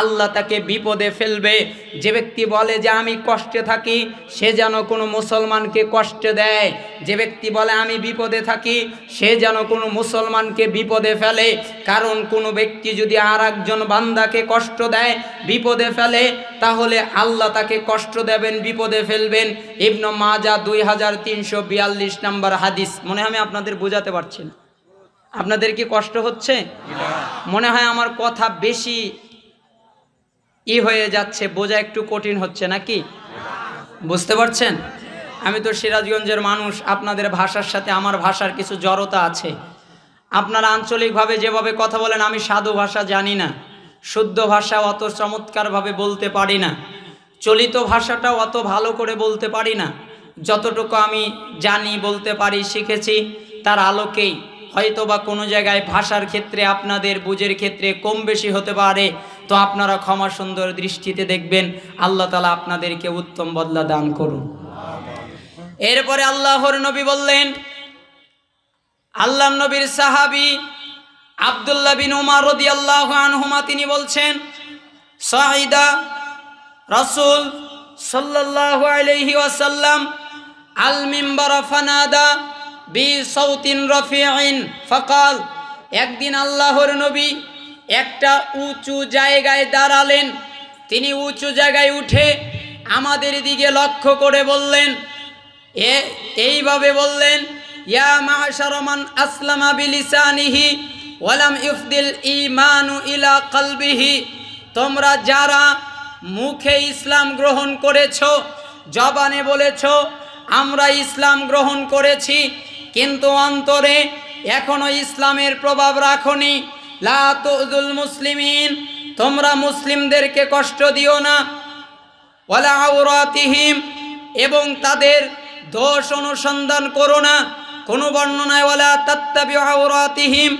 আল্লাহ তাকে বিপদে ফেলবে। যে ব্যক্তি বলে যে আমি কষ্টে থাকি, সে যেন কোনো মুসলমানকে কষ্ট দেয়। যে ব্যক্তি বলে আমি বিপদে থাকি, সে যেন কোনো মুসলমানকে বিপদে ফেলে। কারণ কোনো ব্যক্তি যদি আর একজন বান্দাকে কষ্ট দেয়, বিপদে ফেলে, তাহলে আল্লাহ তাকে কষ্ট দেবেন, বিপদে ফেলবেন। ইবনে মাজাহ 2342 নম্বর হাদিস। মনে হয় আমি আপনাদের বোঝাতে পারছি না। আপনাদের কি কষ্ট হচ্ছে? মনে হয় আমার কথা বেশি হয়ে যাচ্ছে, বোঝা একটু কঠিন হচ্ছে নাকি? বুঝতে পারছেন? আমি তো সিরাজগঞ্জের মানুষ, আপনাদের ভাষার সাথে আমার ভাষার কিছু জড়তা আছে। আপনারা আঞ্চলিকভাবে যেভাবে কথা বলেন, আমি সাধু ভাষা জানি না, শুদ্ধ ভাষা অত চমৎকারভাবে বলতে পারি না, চলিত ভাষাটাও অত ভালো করে বলতে পারি না। যতটুকু আমি জানি, বলতে পারি, শিখেছি, তার আলোকেই হয়তো বা কোনো জায়গায় ভাষার ক্ষেত্রে আপনাদের বুঝের ক্ষেত্রে কম বেশি হতে পারে। তো আপনারা ক্ষমা সুন্দর দৃষ্টিতে দেখবেন। আল্লাহ তাআলা আপনাদেরকে উত্তম বদলা দান করুন। এরপরে আল্লাহর নবী বললেন, আল্লাহর নবীর সাহাবী আব্দুল্লাহ বিন উমর রাদিয়াল্লাহু আনহুমা তিনি বলছেন, সাইদা রাসূল সাল্লাল্লাহু আলাইহি ওয়াসাল্লাম আল মিম্বার ফানাদা বি সাউতিন রাফিইন ফাকাল। একদিন আল্লাহর নবী একটা উঁচু জায়গায় দাঁড়ালেন। তিনি উঁচু জায়গায় উঠে আমাদের দিকে লক্ষ্য করে বললেন, এইভাবে বললেন, ইয়া মা'শারা মান আসলামা বিলিসানিহি ওয়া লাম ইফদিল ঈমানু ইলা কলবিহি। তোমরা যারা মুখে ইসলাম গ্রহণ করেছো, জবানে বলেছো আমরা ইসলাম গ্রহণ করেছি, কিন্তু অন্তরে এখনো ইসলামের প্রভাব রাখোনি, লা তুযুল মুসলিমিন, তোমরা মুসলিমদেরকে কষ্ট দিও না, ওয়ালা আওরাতিহিম, এবং তাদের দোষ অনুসন্ধান করো না। কোনো বর্ণনায় ওয়ালা তাত্তাবিউ আওরাতিহিম,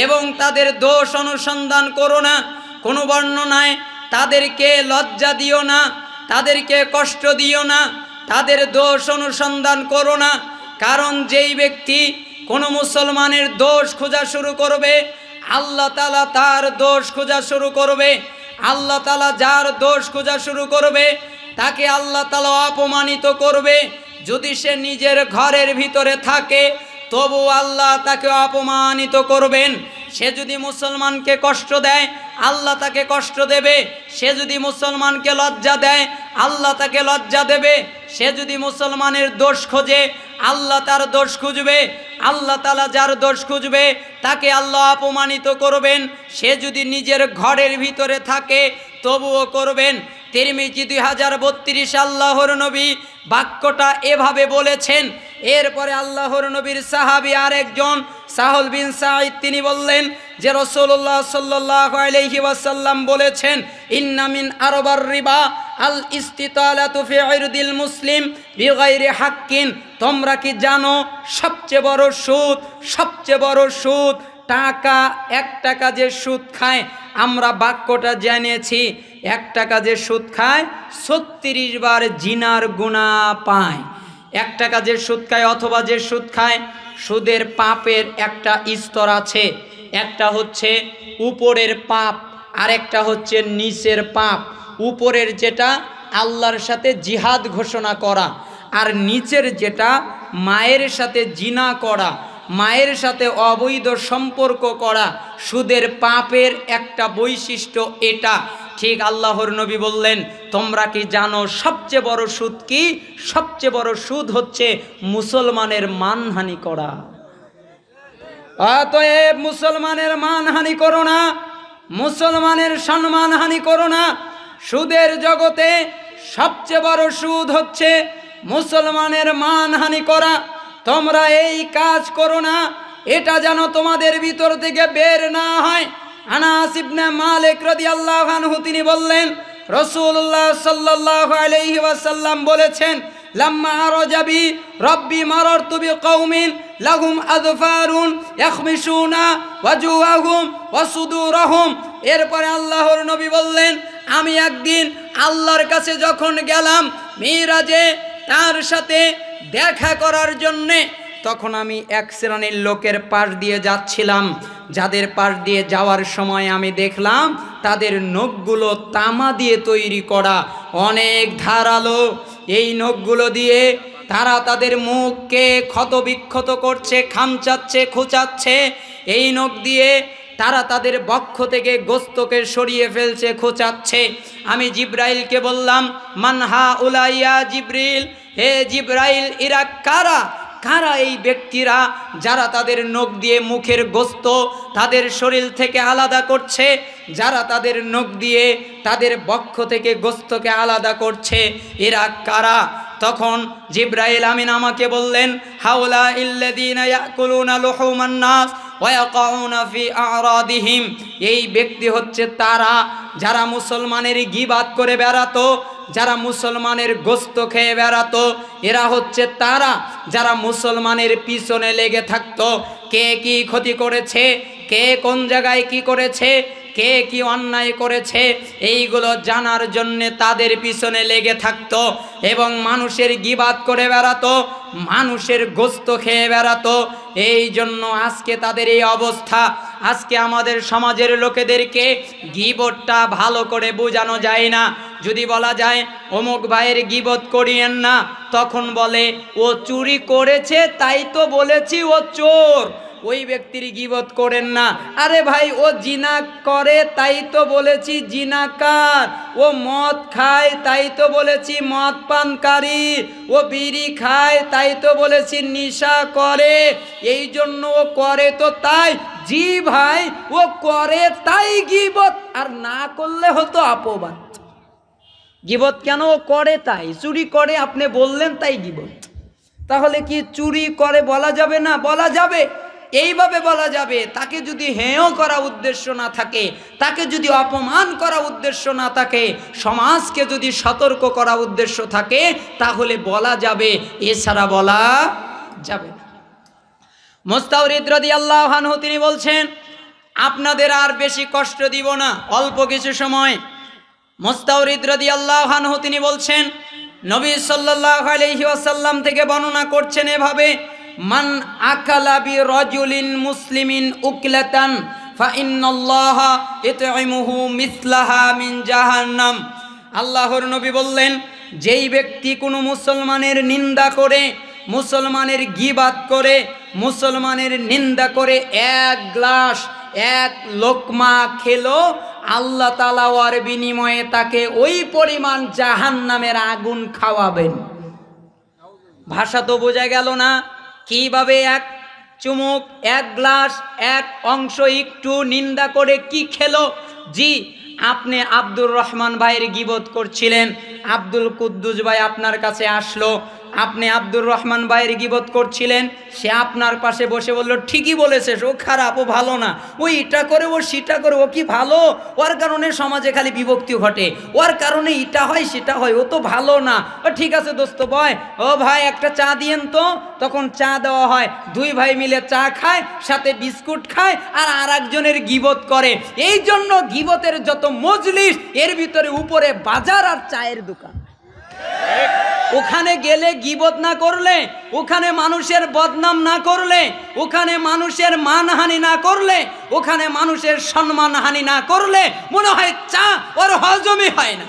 এবং তাদের দোষ অনুসন্ধান করো না। কোনো বর্ণনায় তাদেরকে লজ্জা দিও না, তাদেরকে কষ্ট দিও না, তাদের দোষ অনুসন্ধান করো না। কারণ যেই ব্যক্তি কোনো মুসলমানের দোষ খোঁজা শুরু করবে, আল্লাহ তাআলা তার দোষ খোঁজা শুরু করবে। আল্লাহ তাআলা যার দোষ খোঁজা শুরু করবে তাকে আল্লাহ তাআলা অপমানিত করবে। যদি সে নিজের ঘরের ভিতরে থাকে তবু আল্লাহ তাকে অপমানিত করবেন। সে যদি মুসলমানকে কষ্ট দেয় আল্লাহ তাকে কষ্ট দেবে। সে যদি মুসলমানকে লজ্জা দেয় আল্লাহ তাকে লজ্জা দেবে। সে যদি মুসলমানের দোষ খোঁজে আল্লাহ তার দোষ খুঁজবে। আল্লাহ তাআলা যার দোষ খুঁজবে তাকে আল্লাহ অপমানিত করবেন। সে যদি নিজের ঘরের ভিতরে থাকে তবুও করবেন। তিরমিজি 2032 আল্লাহর নবী বাক্যটা এভাবে বলেছেন। এরপরে আল্লাহর নবীর সাহাবী আরেকজন সাহল বিন সাঈদ তিনি বললেন যে রাসূলুল্লাহ সাল্লাল্লাহু আলাইহি ওয়াসাল্লাম বলেছেন, ইন্না মিন আরবার রিবা আল ইস্তিতালাতু ফি ইরদিল মুসলিম বিগাইরি হাক্কিন। তোমরা কি জানো সবচেয়ে বড় সুদ টাকা, 1 টাকা যে সুদ খায়, আমরা বাক্যটা জেনেছি 1 টাকা যে সুদ খায় 36 বার জিনার গুনাহ পায়। 1 টাকা যে সুদ খায় অথবা যে সুদ খায়, সুদের পাপের একটা স্তর আছে। একটা হচ্ছে উপরের পাপ আর একটা হচ্ছে নিচের পাপ। উপরের যেটা আল্লাহর সাথে জিহাদ ঘোষণা করা, আর নিচের যেটা মায়ের সাথে জিনা করা, মায়ের সাথে অবৈধ সম্পর্ক করা। সুদের পাপের একটা বৈশিষ্ট্য এটা। ঠিক আল্লাহর নবী বললেন, তোমরা কি জানো সবচেয়ে বড় সুদ কি? সবচেয়ে বড় সুদ হচ্ছে মুসলমানের মানহানি করা। অতএব মুসলমানের মানহানি করো না, মুসলমানের সম্মানহানি করো না। সুদের জগতে সবচেয়ে বড় সুদ হচ্ছে মুসলমানের মানহানি করা। তোমরা এই কাজ করো না, এটা যেন তোমাদের ভিতর থেকে বের না হয়। আনাস ইবনে মালিক রাদিয়াল্লাহু আনহু তিনি বললেন, রাসূলুল্লাহ সাল্লাল্লাহু আলাইহি ওয়াসাল্লাম বলেছেন, লাম্মা আরজাবি রব্বি মারারতু বিকওমিন লাহুম আযফারুন ইয়াখমিশুনা ওয়াজুহাহুম ওয়া সুদুরহুম। এরপরে আল্লাহর নবী বললেন, আমি একদিন আল্লাহর কাছে যখন গেলাম মিরাজে তার সাথে দেখা করার জন্যে, তখন আমি এক শ্রেণীর লোকের পাশ দিয়ে যাচ্ছিলাম, যাদের পাশ দিয়ে যাওয়ার সময় আমি দেখলাম তাদের নখগুলো তামা দিয়ে তৈরি করা, অনেক ধারালো। এই নখগুলো দিয়ে তারা তাদের মুখকে ক্ষতবিক্ষত করছে, খামচাচ্ছে, খোঁচাচ্ছে। এই নখ দিয়ে তারা তাদের বক্ষ থেকে গোস্তকে সরিয়ে ফেলছে, খোঁচাচ্ছে। আমি জিব্রাইলকে বললাম, মানহা উলাইয়া জিব্রিল, হে জিব্রাইল, এরা কারা? কারা এই ব্যক্তিরা যারা তাদের নখ দিয়ে মুখের গোস্ত তাদের শরীর থেকে আলাদা করছে, যারা তাদের নখ দিয়ে তাদের বক্ষ থেকে গোস্তকে আলাদা করছে, এরা কারা? তখন জিব্রাইল আমিন আমাকে বললেন, হাউলা ইল্লাযীনা ইয়াকুলুনা লুহুমান নাস ওয়া ইয়াকাউনা ফি আরাদিহিম। এই ব্যক্তি হচ্ছে তারা যারা মুসলমানের গীবাত করে বেড়াতো, যারা মুসলমানের গোস্ত খেয়ে বেড়াতো। এরা হচ্ছে তারা যারা মুসলমানের পিছনে লেগে থাকতো। কে কি ক্ষতি করেছে, কে কোন জায়গায় কি করেছে, কে কি অন্যায় করেছে, এইগুলো জানার জন্যে তাদের পিছনে লেগে থাকতো এবং মানুষের গীবাত করে বেড়াতো, মানুষের গোস্ত খেয়ে বেড়াতো। এই জন্য আজকে তাদের এই অবস্থা। আজকে আমাদের সমাজের লোকেদেরকে গীবতটা ভালো করে বোঝানো যায় না। যদি বলা যায় অমুক ভাইয়ের গীবত করিয়েন না, তখন বলে ও চুরি করেছে তাই তো বলেছি ও চোর। ওই ব্যক্তির গীবত করেন না। আরে ভাই, ও জিনা করে তাই তো বলেছি জিনাকার। ও মদ খায় তাই তো বলেছি মদ পানকারী। ও বিড়ি খায় তাই তো বলেছি নেশা করে। এই জন্য ও করে তো তাই। জি ভাই, ও করে তাই গীবত, আর না করলে হতো অপবাদ। গীবত কেন? ও করে তাই। চুরি করে আপনি বললেন তাই গীবত। তাহলে কি চুরি করে বলা যাবে না? বলা যাবে। এইভাবে বলা যাবে। তাকে যদি হেয় করা উদ্দেশ্য না থাকে, তাকে যদি অপমান করা উদ্দেশ্য না থাকে, সমাজকে যদি সতর্ক করা উদ্দেশ্য থাকে, তাহলে বলা যাবে, এছাড়া বলা যাবে না। মুস্তাওরিদ রাদিয়াল্লাহু আনহু তিনি বলছেন, আপনাদের আর বেশি কষ্ট দিব না, অল্প কিছু সময়। মুস্তাওরিদ রাদিয়াল্লাহু আনহু তিনি বলছেন, নবী সাল্লাল্লাহু আলাইহি ওয়াসাল্লাম থেকে বর্ণনা করছেন এভাবে, মান আকালা বি রাজুলিন মুসলিমিন উকলাতান ফা ইন্নাল্লাহা ইতইমুহু মিসলাহা মিন জাহান্নাম। আল্লাহর নবী বললেন, যেই ব্যক্তি কোনো মুসলমানের নিন্দা করে, মুসলমানের গীবাত করে, মুসলমানের নিন্দা করে এক গ্লাস এক লোকমা খেলো, আল্লাহ তাআলা ওর বিনিময়ে তাকে ওই পরিমাণ জাহান্নামের আগুন খাওয়াবেন। ভাষা তো বোঝা গেল না? কিভাবে এক চুমুক, এক গ্লাস, এক অংশ একটু নিন্দা করে কি খেলো? জি, আপনি আব্দুর রহমান ভাইয়ের গীবত করছিলেন, আব্দুল কুদ্দুস ভাই আপনার কাছে আসলো, আপনি আব্দুর রহমান ভাইয়ের গীবত করছিলেন, সে আপনার পাশে বসে বলল, ঠিকই বলেছে, ও খারাপ, ও ভালো না, ও এটা করে, ও সেটা করে, ও কি ভালো, ওর কারণে সমাজে খালি বিভক্তি ঘটে, ওর কারণে এটা হয় সেটা হয়, ও তো ভালো না। ও ঠিক আছে দোস্ত বয়, ও ভাই একটা চা দিয়েন তো। তখন চা দেওয়া হয়, দুই ভাই মিলে চা খায়, সাথে বিস্কুট খায়, আর একজনের গীবত করে। এই জন্য গীবতের যত মজলিস, এর ভিতরে উপরে বাজার আর চায়ের দোকান। ওখানে গেলে গীবত না করলে, ওখানে মানুষের বদনাম না করলে, ওখানে মানুষের মানহানি না করলে, ওখানে মানুষের সম্মানহানি না করলে, মনে হয় চা ওর হজমই হয় না,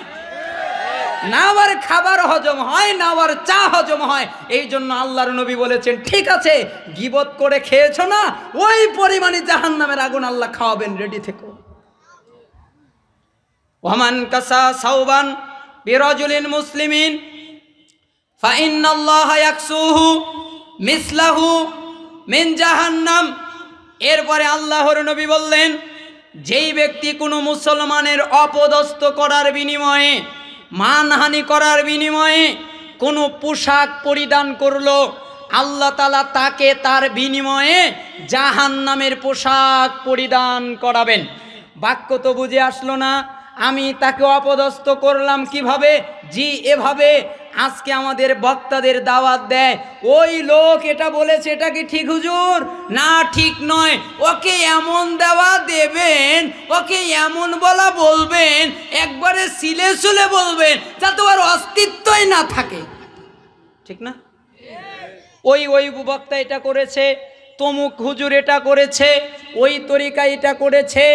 না ওর খাবার হজম হয়, না ওর চা হজম হয়। এই জন্য আল্লাহর নবী বলেছেন, ঠিক আছে গীবত করে খেয়েছো না, ওই পরিমাণে জাহান্নামের আগুন আল্লাহ খাওয়াবেন, রেডি থেকো। ওয়ামান কাসা সাওবান বিরাজুলিন মুসলিমিন ফা ইন্নাল্লাহা ইয়াকসুহু মিসলাহু মিন জাহান্নাম। এরপরে আল্লাহর নবী বললেন, যেই ব্যক্তি কোনো মুসলমানের অপদস্থ করার বিনিময়ে, মানহানি করার বিনিময়ে কোনো পোশাক পরিধান করলো, আল্লাহ তাআলা তাকে তার বিনিময়ে জাহান্নামের পোশাক পরিধান করাবেন। বাক্য তো বুঝে আসলো না? আমি তাকে অপদস্থ করলাম কিভাবে? জি এভাবে। আজকে আমাদের বক্তাদের দাওয়াত দেয়, ওই লোক এটা বলেছে, এটা কি ঠিক হুজুর? না ঠিক নয়। ওকে এমন দেওয়া দেবেন, ওকে এমন বলা বলবেন, একবারে সিলে সুলে বলবেন, যাতে ওর অস্তিত্বই না থাকে, ঠিক না? ওই বক্তা এটা করেছে, তমুক হুজুর এটা করেছে, ওই তরিকা এটা করেছে,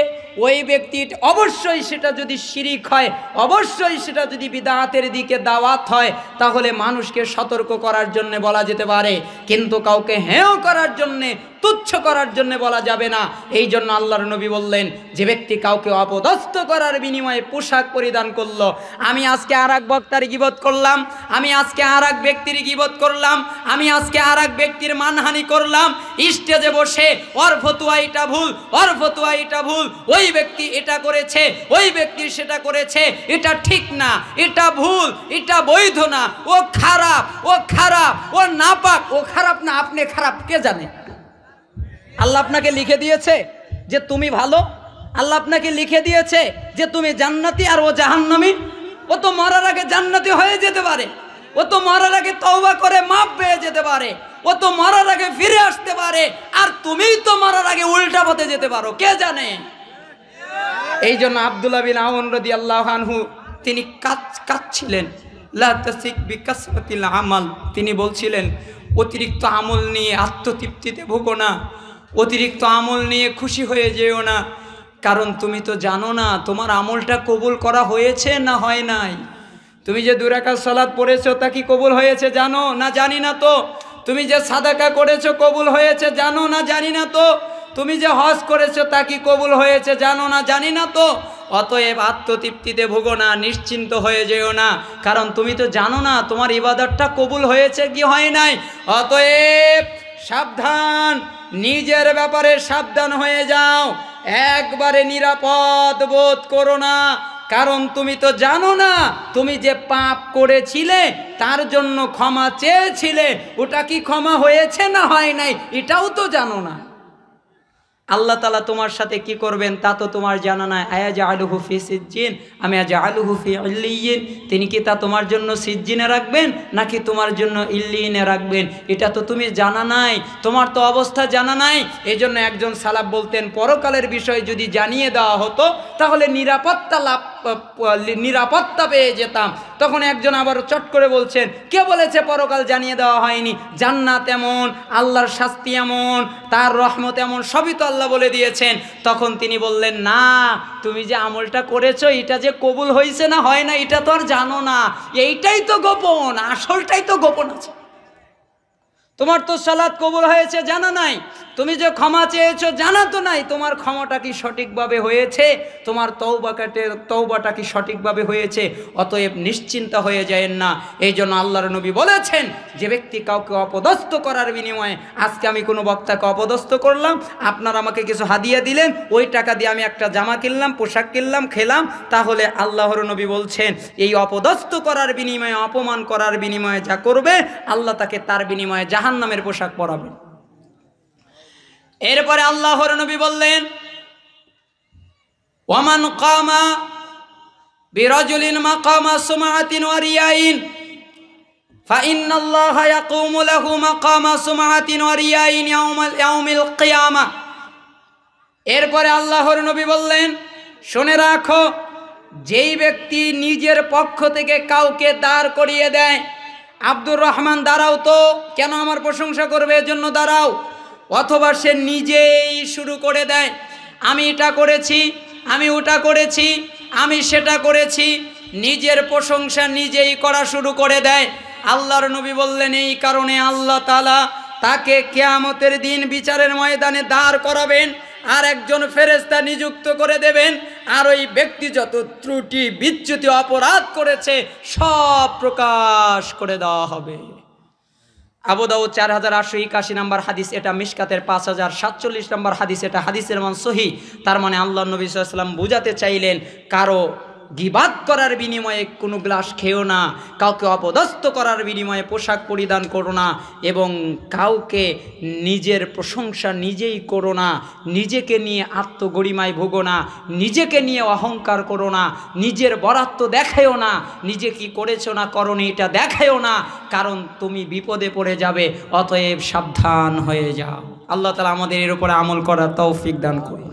ওই ব্যক্তি, অবশ্যই সেটা যদি শিরিক হয়, অবশ্যই সেটা যদি বিদআতের দিকে দাওয়াত হয়, তাহলে মানুষকে সতর্ক করার জন্য বলা যেতে পারে, কিন্তু কাউকে হেয় করার জন্যে, তুচ্ছ করার জন্য বলা যাবে না। এই জন্য আল্লাহর নবী বললেন, যে ব্যক্তি কাউকে অপদস্থ করার বিনিময়ে পোশাক পরিধান করলো, আমি আজকে আর এক বক্তার গীবত করলাম, আমি আজকে আর এক ব্যক্তির গীবত করলাম, আমি আজকে আর এক ব্যক্তির মানহানি করলাম, স্টেজে বসে ওর ফতুয়া এটা ভুল, ওর ফতুয়া এটা ভুল, ওই ব্যক্তি এটা করেছে, ওই ব্যক্তি সেটা করেছে, এটা ঠিক না, এটা ভুল, এটা বৈধ না, ও খারাপ, ও খারাপ, ও নাপাক, ও খারাপ না, আপনি খারাপ, কে জানে? আল্লাহ আপনাকে লিখে দিয়েছে যে তুমি ভালো, আল্লাহ আপনাকে লিখে দিয়েছে যে তুমি জান্নাতি আর ও জাহান্নামী। ও তো মরার আগে জান্নাতি হয়ে যেতে পারে, ও তো মরার আগে তওবা করে মাপ পেয়ে যেতে পারে, ও তো মরার আগে ফিরে আসতে পারে, আর তুমিই তো মরার আগে উল্টা পথে যেতে পারো, কে জানে? এই জন্য আব্দুল্লাহ বিন আউন রাদিয়াল্লাহু আনহু তিনি কাঁদছিলেন, লা তাসিক বিকাসরাতিল আমাল। তিনি বলছিলেন, অতিরিক্ত আমল নিয়ে আত্মতৃপ্তিতে ভোগো না, অতিরিক্ত আমল নিয়ে খুশি হয়ে যেও না, কারণ তুমি তো জানো না তোমার আমলটা কবুল করা হয়েছে না হয় নাই। তুমি যে 2 রাকাত সালাত পড়েছো তা কি কবুল হয়েছে জানো না? জানি না তো। তুমি যে সাদাকা করেছো কবুল হয়েছে জানো না? জানি না তো। তুমি যে হজ করেছো তা কি কবুল হয়েছে জানো না? জানি না তো। অতএব আত্মতৃপ্তিতে ভোগো না, নিশ্চিন্ত হয়ে যেও না, কারণ তুমি তো জানো না তোমার ইবাদতটা কবুল হয়েছে কি হয় নাই। অতএব সাবধান, নিজের ব্যাপারে সাবধান হয়ে যাও, একবারে নিরাপদ বোধ করো না, কারণ তুমি তো জানো না তুমি যে পাপ করেছিলে তার জন্য ক্ষমা চেয়েছিলে, ওটা কি ক্ষমা হয়েছে না হয় নাই, এটাও তো জানো না। আল্লাহ তাআলা তোমার সাথে কি করবেন তা তো তোমার জানা নাই। আয়াজআলুহু ফি সিজ্জিন আম ইয়াজআলুহু ফি ইল্লিয়িন, তিনি কি তা তোমার জন্য সিজ্জিনে রাখবেন নাকি তোমার জন্য ইল্লিয়িনে রাখবেন, এটা তো তুমি জানা নাই, তোমার তো অবস্থা জানা নাই। এই জন্য একজন সালাফ বলতেন, পরকালের বিষয় যদি জানিয়ে দেওয়া হতো তাহলে নিরাপত্তা পেয়ে যেতাম। তখন একজন আবার চট করে বলছেন, কে বলেছে পরকাল জানিয়ে দেওয়া হয়নি? জান্নাত এমন, আল্লাহর শাস্তি এমন, তার রহমত এমন, সবই তো আল্লাহ বলে দিয়েছেন। তখন তিনি বললেন, না, তুমি যে আমলটা করেছো এটা যে কবুল হয়েছে না হয় না এটা তো আর জানো না, এইটাই তো গোপন, আসলটাই তো গোপন আছে। তোমার তো সালাত কবুল হয়েছে জানা নাই, তুমি যে ক্ষমা চেয়েছো জানা তো নাই, তোমার ক্ষমাটা কি সঠিকভাবে হয়েছে, তোমার তওবাটা কি সঠিকভাবে হয়েছে। অতএব নিশ্চিন্ত হয়ে যায়েন না। এই জন্য আল্লাহর নবী বলেছেন, যে ব্যক্তি কাউকে অপদস্থ করার বিনিময়ে, আজকে আমি কোনো বক্তাকে অপদস্থ করলাম, আপনারা আমাকে কিছু হাদিয়া দিলেন, ওই টাকা দিয়ে আমি একটা জামা কিনলাম, পোশাক কিনলাম, খেলাম, তাহলে আল্লাহর নবী বলছেন এই অপদস্থ করার বিনিময়ে, অপমান করার বিনিময়ে যা করবে, আল্লাহ তাকে তার বিনিময়ে জাহান্নামের পোশাক পরাবেন। এরপরে আল্লাহর নবী বললেন, ওয়ামান কামা বিরাজুলিন মাকামা সুমাআতিন ওয়া রিয়াইন ফাইন্নাল্লাহা ইয়াকুমু লাহু মাকামা সুমাআতিন ওয়া রিয়াইন ইয়াউমিল কিয়ামা। এরপরে আল্লাহর নবী বললেন, শুনে রাখো, যেই ব্যক্তি নিজের পক্ষ থেকে কাউকে দাঁড় করিয়ে দেয়, আব্দুর রহমান দাঁড়াও তো, কেন আমার প্রশংসা করবে, এজন্য দাঁড়াও, অথবা সে নিজেই শুরু করে দেয়, আমি এটা করেছি, আমি ওটা করেছি, আমি সেটা করেছি, নিজের প্রশংসা নিজেই করা শুরু করে দেয়, আল্লাহর নবী বললেন এই কারণে আল্লাহ তাআলা তাকে কিয়ামতের দিন বিচারের ময়দানে দাঁড় করাবেন, আর একজন ফেরেশতা নিযুক্ত করে দেবেন, আর ওই ব্যক্তি যত ত্রুটি বিচ্যুতি অপরাধ করেছে সব প্রকাশ করে দেওয়া হবে। আবু দাউদ 4881 নম্বর হাদিস, এটা মিশকাতের 5047 নম্বর হাদিস, এটা হাদিসের মান সহিহ। তার মানে আল্লাহ নবী সাল্লাল্লাহু আলাইহি ওয়াসাল্লাম বুঝাতে চাইলেন, কারো গীবাত করার বিনিময়ে কোনো গ্লাস খেও না, কাউকে অপদস্থ করার বিনিময়ে পোশাক পরিধান করো না, এবং কাউকে নিজের প্রশংসা নিজেই করো না, নিজেকে নিয়ে আত্মগরিমায় ভোগো না, নিজেকে নিয়ে অহংকার করো না, নিজের বরাত্ব দেখায়ও না, নিজে কি করেছো না করনি এটা দেখায়ও না, কারণ তুমি বিপদে পড়ে যাবে। অতএব সাবধান হয়ে যাও। আল্লাহ তাআলা আমাদের এর উপরে আমল করার তৌফিক দান করুন।